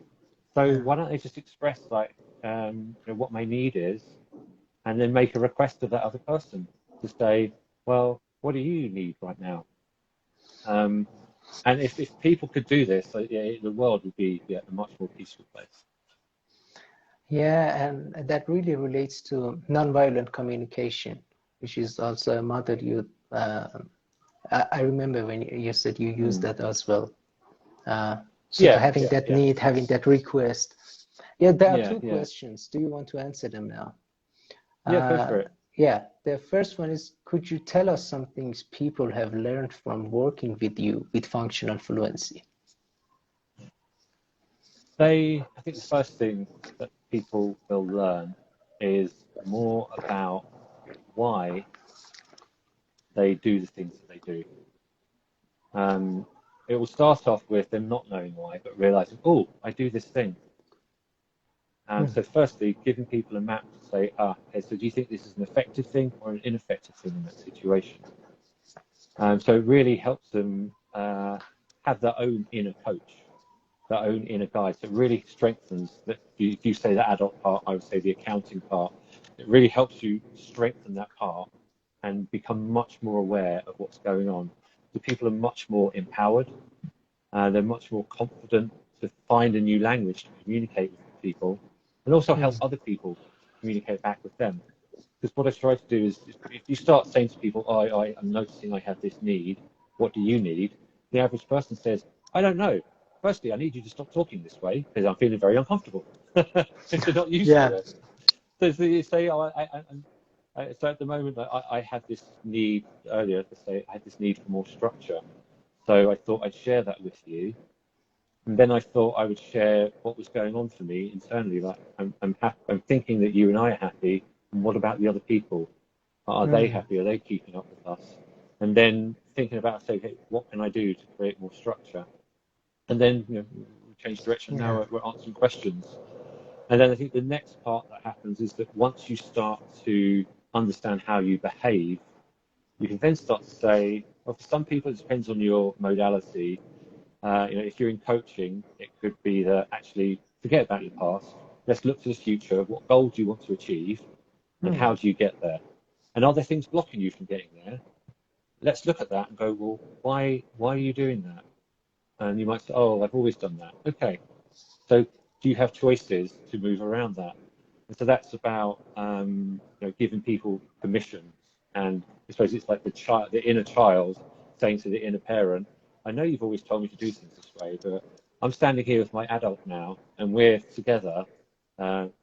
So why don't they just express what my need is, and then make a request of that other person to say, well, what do you need right now? And if people could do this, the world would be a much more peaceful place. Yeah, and that really relates to nonviolent communication, which is also a model you. I remember when you said you used that as well. Having that need, having that request. Yeah, there are two questions. Do you want to answer them now? Yeah, go for it. Yeah, the first one is, could you tell us some things people have learned from working with you with functional fluency? I think the first thing that people will learn is more about why they do the things that they do. It will start off with them not knowing why, but realizing, oh, I do this thing. So firstly, giving people a map to say, okay, so do you think this is an effective thing or an ineffective thing in that situation? So it really helps them have their own inner coach, their own inner guide. So it really strengthens that. If you say the adult part, I would say the accounting part. It really helps you strengthen that part and become much more aware of what's going on. The people are much more empowered. They're much more confident to find a new language to communicate with people, and also help other people communicate back with them. Because what I try to do is if you start saying to people, I'm noticing I have this need, what do you need? The average person says, I don't know. Firstly, I need you to stop talking this way because I'm feeling very uncomfortable. If they're not used to it. So you say, so at the moment, I had this need earlier to say I had this need for more structure. So I thought I'd share that with you. And then I thought I would share what was going on for me internally. Like, I'm thinking that you and I are happy. And what about the other people? Are they happy? Are they keeping up with us? And then thinking about, say, hey, what can I do to create more structure? And then we change direction. Now we're answering questions. And then I think the next part that happens is that once you start to understand how you behave, you can then start to say, well, for some people, it depends on your modality. If you're in coaching, it could be that actually forget about your past. Let's look to the future. What goal do you want to achieve, and how do you get there? And are there things blocking you from getting there? Let's look at that and go, well, why are you doing that? And you might say, oh, I've always done that. Okay, so do you have choices to move around that? And so that's about giving people permission. And I suppose it's like the inner child saying to the inner parent, I know you've always told me to do things this way, but I'm standing here with my adult now, and we're together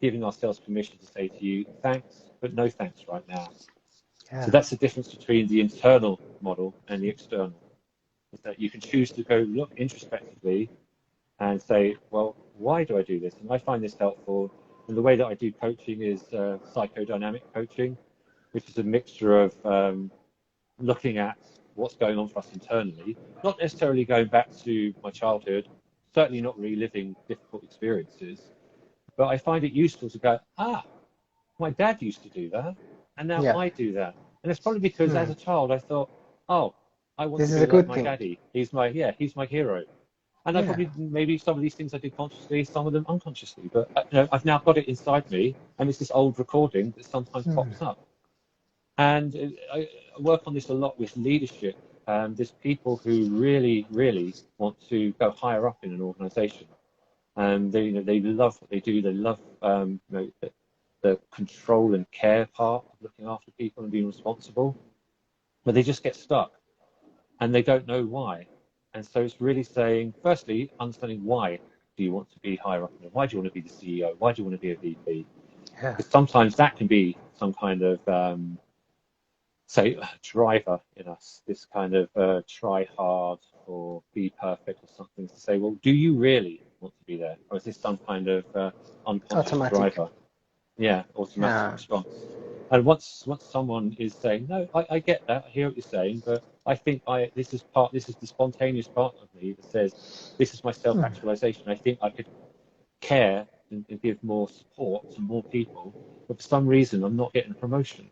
giving ourselves permission to say to you, thanks, but no thanks right now. So that's the difference between the internal model and the external. Is that you can choose to go look introspectively and say, well, why do I do this? And I find this helpful. And the way that I do coaching is psychodynamic coaching, which is a mixture of looking at what's going on for us internally, not necessarily going back to my childhood, certainly not reliving difficult experiences, but I find it useful to go, my dad used to do that, and now I do that. And it's probably because as a child I thought, oh, I want to be like my daddy. He's my hero. And I probably, maybe some of these things I did consciously, some of them unconsciously, but I've now got it inside me, and it's this old recording that sometimes pops up. And I work on this a lot with leadership. There's people who really, really want to go higher up in an organization. And they love what they do. They love the control and care part of looking after people and being responsible, but they just get stuck and they don't know why. And so it's really saying, firstly, understanding why do you want to be higher up? Why do you want to be the CEO? Why do you want to be a VP? Because sometimes that can be some kind of, say, driver in us, this kind of try hard or be perfect or something, to say, well, do you really want to be there? Or is this some kind of unconscious driver? Yeah, automatic response. And once someone is saying, no, I get that, I hear what you're saying, but I think this is the spontaneous part of me that says, this is my self-actualization. I think I could care and give more support to more people, but for some reason I'm not getting a promotion.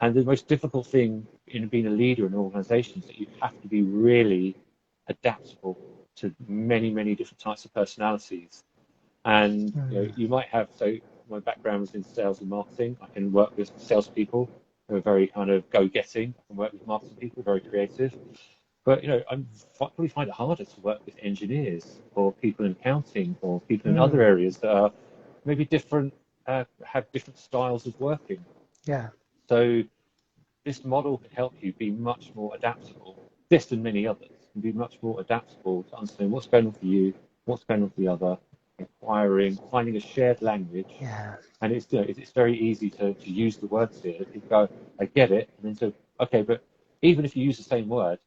And the most difficult thing in being a leader in an organization is that you have to be really adaptable to many, many different types of personalities. And you might have, so my background was in sales and marketing. I can work with salespeople who are very kind of go-getting, and work with marketing people, very creative. But I probably find it harder to work with engineers or people in accounting or people in other areas that are maybe different, have different styles of working. Yeah. So this model can help you be much more adaptable. This and many others can be much more adaptable to understand what's going on for you, what's going on for the other, inquiring, finding a shared language. And it's very easy to use the words here. People go, I get it, and then so, okay, but even if you use the same word,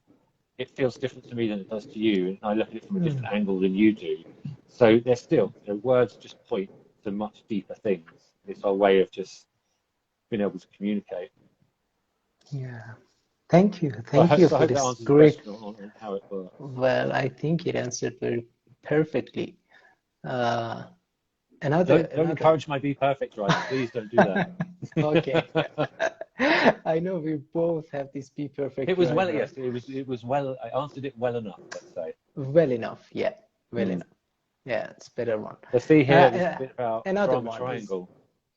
it feels different to me than it does to you, and I look at it from a different angle than you do. So they're still, words just point to much deeper things. It's our way of just being able to communicate. Yeah. Thank you for this great. On how it works. Well, I think it answered very perfectly. Don't encourage my be perfect, right? Please don't do that. Okay. I know we both have this be perfect. It was well, yes. It was well. I answered it well enough. Let's say. Well enough, yeah. Well enough. Yeah, it's better one. Let's see here. This bit about another drama one triangle.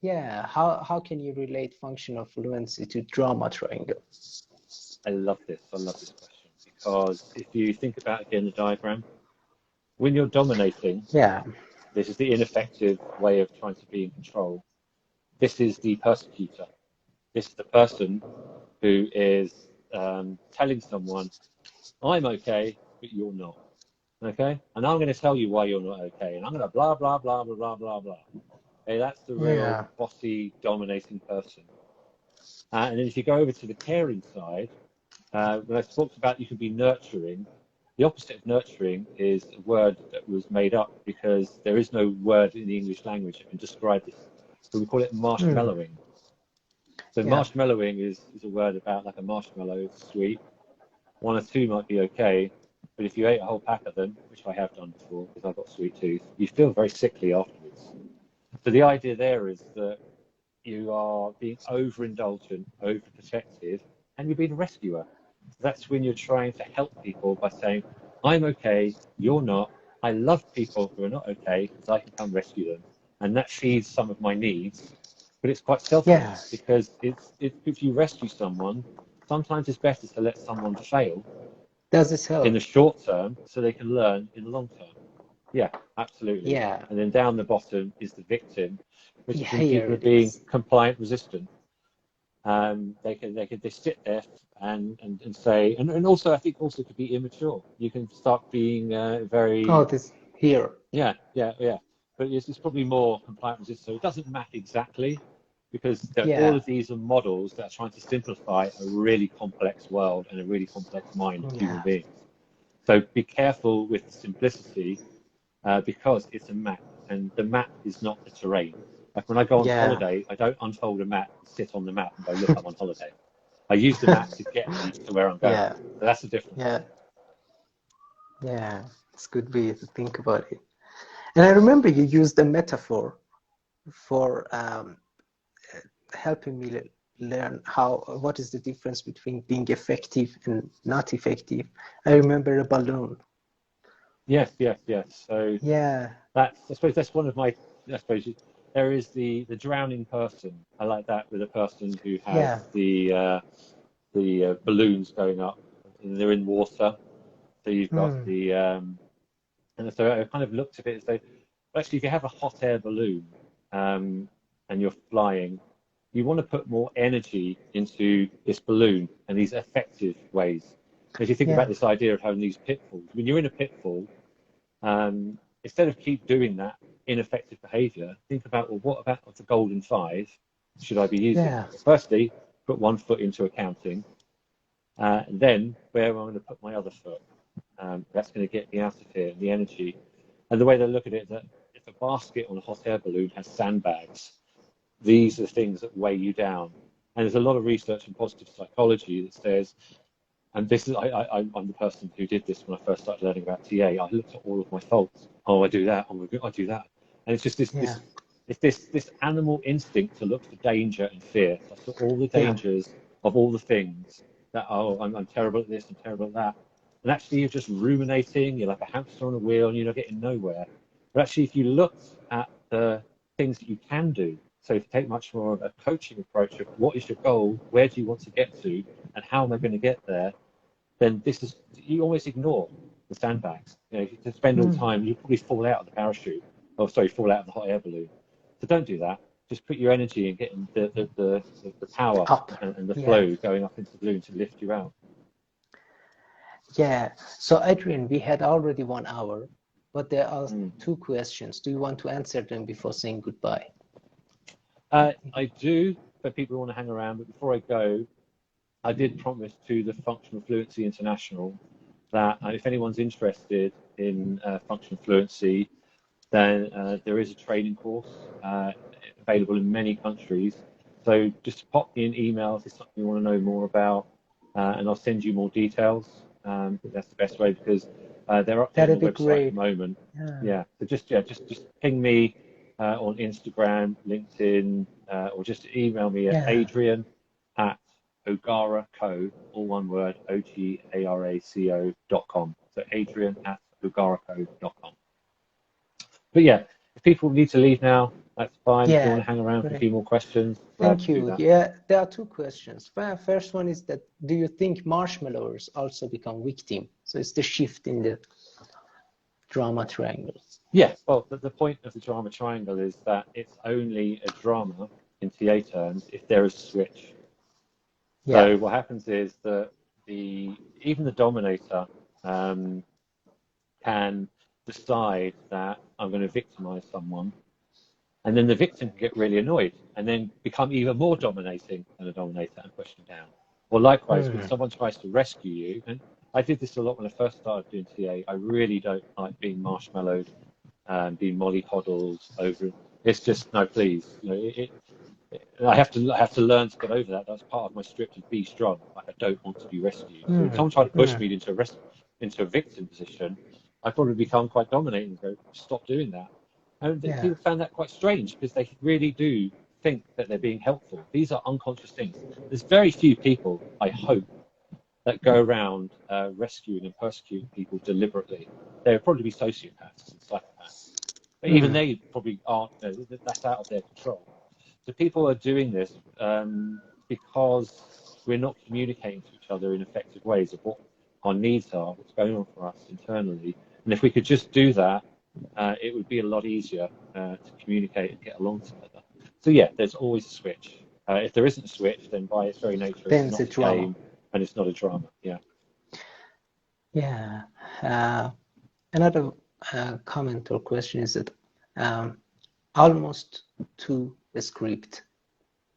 How can you relate functional fluency to drama triangle? I love this question, because if you think about again the diagram, when you're dominating, this is the ineffective way of trying to be in control. This is the persecutor. This is the person who is telling someone, I'm okay, but you're not. Okay? And I'm going to tell you why you're not okay. And I'm going to blah, blah, blah, blah, blah, blah, blah. Okay, that's the real bossy, dominating person. And then if you go over to the caring side, when I talked about you can be nurturing, the opposite of nurturing is a word that was made up because there is no word in the English language that can describe this. So we call it marshmallowing. So marshmallowing is a word about like a marshmallow, it's sweet. One or two might be okay, but if you ate a whole pack of them, which I have done before because I've got a sweet tooth, you feel very sickly afterwards. So the idea there is that you are being overindulgent, overprotective, and you're being a rescuer. That's when you're trying to help people by saying, I'm okay, you're not. I love people who are not okay because I can come rescue them. and that feeds some of my needs. But it's quite selfish because if you rescue someone, sometimes it's better to let someone fail Does this help? in the short term so they can learn in the long term. Yeah, absolutely. Yeah. And then down the bottom is the victim, which is when Here people are it being is. compliant resistant. They sit there and say, and also I think also could be immature. You can start being very Oh, this here. yeah. But it's probably more compliant resistant. So it doesn't map exactly because all Yeah. of these are models that are trying to simplify a really complex world and a really complex mind of human Yeah. beings. So be careful with the simplicity because it's a map, and the map is not the terrain. Like when I go on Yeah. holiday, I don't unfold a map, sit on the map, and go, look, I'm on holiday. I use the map to get me to where I'm going. Yeah. So that's the difference. Yeah. It's a good way to think about it. And I remember you used a metaphor for helping me learn what is the difference between being effective and not effective. I remember a balloon. Yes. So Yeah. I suppose that's one of my, I suppose there is the drowning person. I like that with a person who has Yeah. the balloons going up and they're in water. So you've got and so I kind of looked at it as though, well, actually, if you have a hot air balloon and you're flying, you want to put more energy into this balloon and these effective ways. If you think about this idea of having these pitfalls, when you're in a pitfall, instead of keep doing that ineffective behavior, think about, well, what about the golden five should I be using? Yeah. Well, firstly, put one foot into accounting, and then where am I going to put my other foot? That's going to get me out of here, the energy. And the way they look at it is that if a basket on a hot air balloon has sandbags, these are the things that weigh you down. And there's a lot of research in positive psychology that says, and this is, I'm the person who did this when I first started learning about TA. I looked at all of my faults. Oh, I do that. Oh, I do that. And it's just this animal instinct to look for danger and fear. So I saw all the dangers of all the things that, oh, I'm terrible at this, I'm terrible at that. And actually, you're just ruminating. You're like a hamster on a wheel, and you're not getting nowhere. But actually, if you look at the things that you can do, so if you take much more of a coaching approach of what is your goal, where do you want to get to, and how am I going to get there, then you always ignore the sandbags. You know, if you spend all the time, you probably fall out of the parachute, fall out of the hot air balloon. So don't do that. Just put your energy in getting the power Up. and the flow going up into the balloon to lift you out. Yeah. So Adrian, we had already 1 hour, but there are 2 questions. Do you want to answer them before saying goodbye? I do, but people want to hang around. But before I go, I did promise to the Functional Fluency International that if anyone's interested in Functional Fluency, then there is a training course available in many countries. So just pop me an email if it's something you want to know more about, and I'll send you more details. I think that's the best way because they're updating the website at the moment. Yeah. So just ping me on Instagram, LinkedIn, or just email me at Adrian at Ogaraco, all one word, OGARACO.com. So Adrian at Ogaraco.com. But yeah, if people need to leave now, that's fine. If you want to hang around for a few more questions, Thank you. Yeah, there are 2 questions. First one is that, do you think marshmallowers also become victim? So it's the shift in the drama triangles. Yeah, well, the point of the drama triangle is that it's only a drama in TA terms if there is a switch. So what happens is that even the dominator can decide that I'm going to victimize someone, and then the victim can get really annoyed and then become even more dominating than a dominator and push them down. Or likewise, when someone tries to rescue you, and I did this a lot when I first started doing TA, I really don't like being marshmallowed and being mollycoddled over. It's just, no, please. You know, I have to learn to get over that. That's part of my script of be strong. Like I don't want to be rescued. So if someone tried to push me into a victim position, I'd probably become quite dominating and go, stop doing that. And people found that quite strange because they really do think that they're being helpful. These are unconscious things. There's very few people, I hope, that go around rescuing and persecuting people deliberately. There would probably be sociopaths and psychopaths. But even they probably aren't, that's out of their control. So people are doing this because we're not communicating to each other in effective ways of what our needs are, what's going on for us internally. And if we could just do that, it would be a lot easier to communicate and get along together. So yeah, there's always a switch. If there isn't a switch, then by its very nature, Then it's it's not a a drama. game and it's not a drama. Yeah. Yeah. Another comment or question is that almost to the script,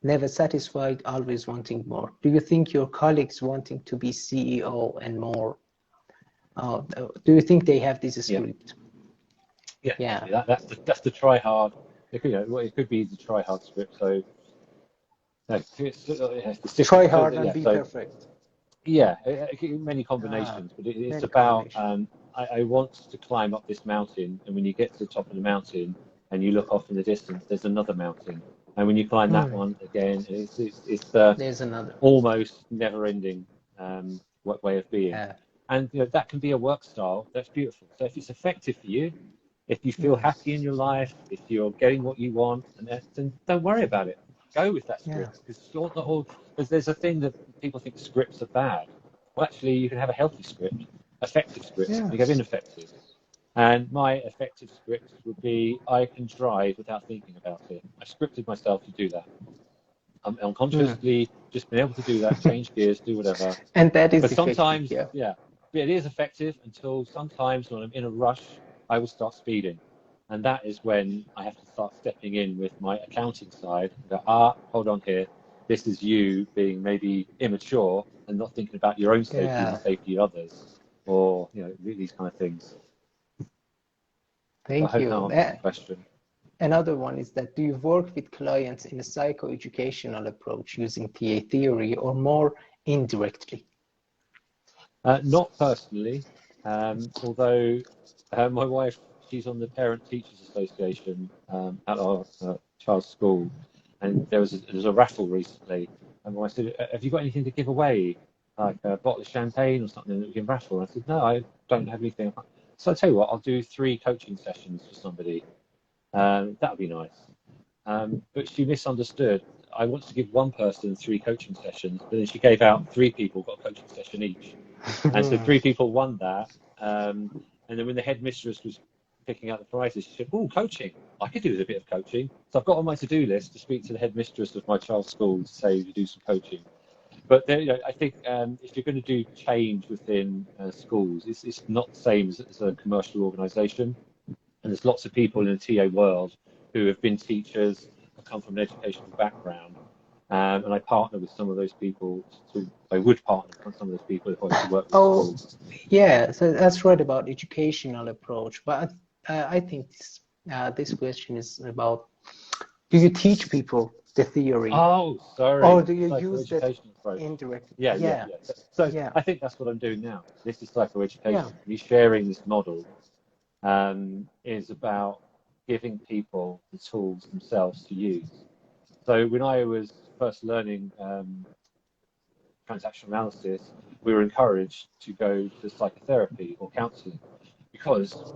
never satisfied, always wanting more. Do you think your colleagues wanting to be CEO and more? Do you think they have this script? Yeah. That's the try hard. It could be the try hard script. So no, Try hard and be perfect. Yeah, many combinations, but it's about I want to climb up this mountain, and when you get to the top of the mountain and you look off in the distance, there's another mountain, and when you climb that one again, it's there's another almost never-ending way of being, and that can be a work style that's beautiful. So if it's effective for you, if you feel happy in your life, if you're getting what you want, then don't worry about it. Go with that script, because there's a thing that people think scripts are bad. Well, actually, you can have a healthy script, effective script, you have ineffective. And my effective script would be, I can drive without thinking about it. I scripted myself to do that. I'm unconsciously just been able to do that, change gears, do whatever. And that is sometimes, effective, it is effective until sometimes when I'm in a rush, I will start speeding. And that is when I have to start stepping in with my accounting side and go, hold on here. This is you being maybe immature and not thinking about your own safety and the safety of others, or these kind of things. Thank you. I hope that answers the question. Another one is that, do you work with clients in a psychoeducational approach using TA theory or more indirectly? Not personally, although my wife, she's on the Parent Teachers Association at our child's school, and there was a raffle recently, and I said, have you got anything to give away, like a bottle of champagne or something that we can raffle? And I said, no, I don't have anything. So I'll tell you what, I'll do 3 coaching sessions for somebody. That would be nice. But she misunderstood. I wanted to give one person 3 coaching sessions, but then she gave out 3 people got a coaching session each. And so 3 people won that. And then when the headmistress was picking out the prizes, she said, coaching. I could do with a bit of coaching. So I've got on my to-do list to speak to the headmistress of my child's school to say to do some coaching. But I think if you're going to do change within schools, it's not the same as a commercial organisation. And there's lots of people in the TA world who have been teachers, come from an educational background. And I partner with some of those people. I would partner with some of those people if I was to work with schools. Yeah, so that's right about educational approach. But I think this question is about, do you teach people the theory? Oh, sorry. Or do you use that indirectly? Yeah. So I think that's what I'm doing now. This is psychoeducation. Me sharing this model is about giving people the tools themselves to use. So when I was first learning transactional analysis, we were encouraged to go to psychotherapy or counselling because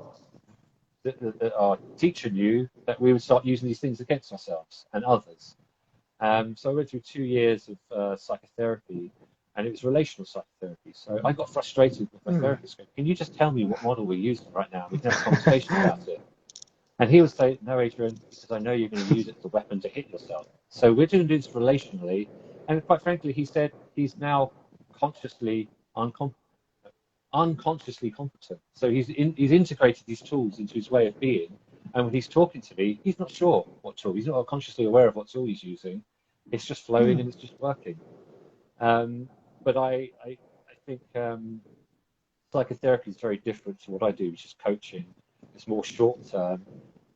our teacher knew that we would start using these things against ourselves and others. So I went through 2 years of psychotherapy, and it was relational psychotherapy. So I got frustrated with my therapist. Can you just tell me what model we're using right now? We can have a conversation about it. And he would say, no, Adrian, because I know you're going to use it as a weapon to hit yourself. So we're going to do this relationally. And quite frankly, he said he's now unconsciously competent. So he's integrated these tools into his way of being. And when he's talking to me, he's not sure what tool. He's not consciously aware of what tool he's using. It's just flowing and it's just working. But I think psychotherapy is very different to what I do, which is coaching. It's more short term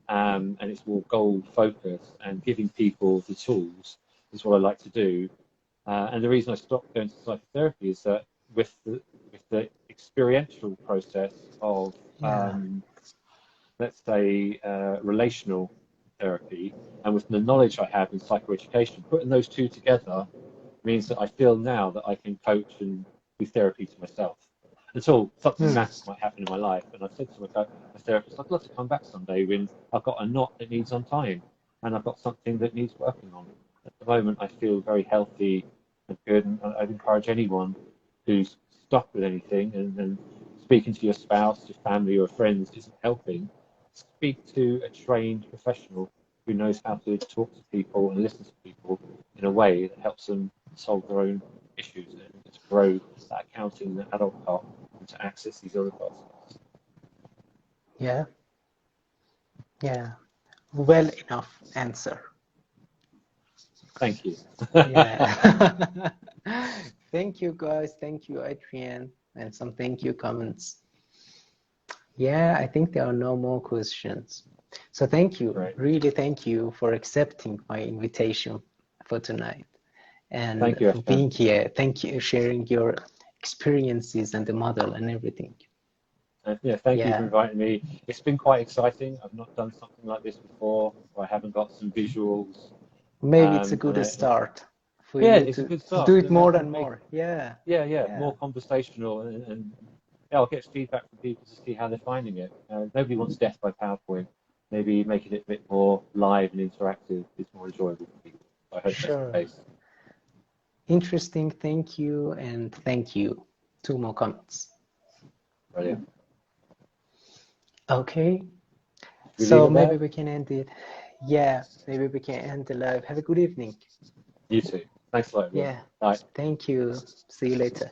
and it's more goal focused, and giving people the tools is what I like to do. And the reason I stopped going to psychotherapy is that with the experiential process of let's say relational therapy, and with the knowledge I have in psychoeducation, putting those two together means that I feel now that I can coach and do therapy to myself. Until something massive might happen happened in my life. And I said to my therapist, I'd love to come back someday when I've got a knot that needs untying and I've got something that needs working on. At the moment, I feel very healthy and good, and I'd encourage anyone who's stuck with anything and speaking to your spouse, your family, or friends isn't helping, speak to a trained professional who knows how to talk to people and listen to people in a way that helps them solve their own issues and to grow that accounting and the adult part and to access these other parts. Yeah. Yeah. Well enough answer. Thank you. Yeah. Thank you, guys. Thank you, Adrian. And some thank you comments. Yeah, I think there are no more questions. So thank you. Right. Really thank you for accepting my invitation for tonight and Thank you, for Ashkan. being here. Thank you, sharing your experiences and the model and everything. Yeah, thank you for inviting me. It's been quite exciting. I've not done something like this before. I haven't got some visuals. Maybe it's a good start for yeah, you it's a to good start. do it more And and more. Yeah. more conversational and yeah, I'll get feedback from people to see how they're finding it. Nobody wants death by PowerPoint. Maybe making it a bit more live and interactive is more enjoyable for people. I hope that's the case. Interesting. Thank you. And thank you. 2 more comments. Brilliant. Okay. So maybe we can end it. Yeah, maybe we can end the live. Have a good evening. You too. Thanks a lot, everyone. Yeah. Bye. Thank you. See you later.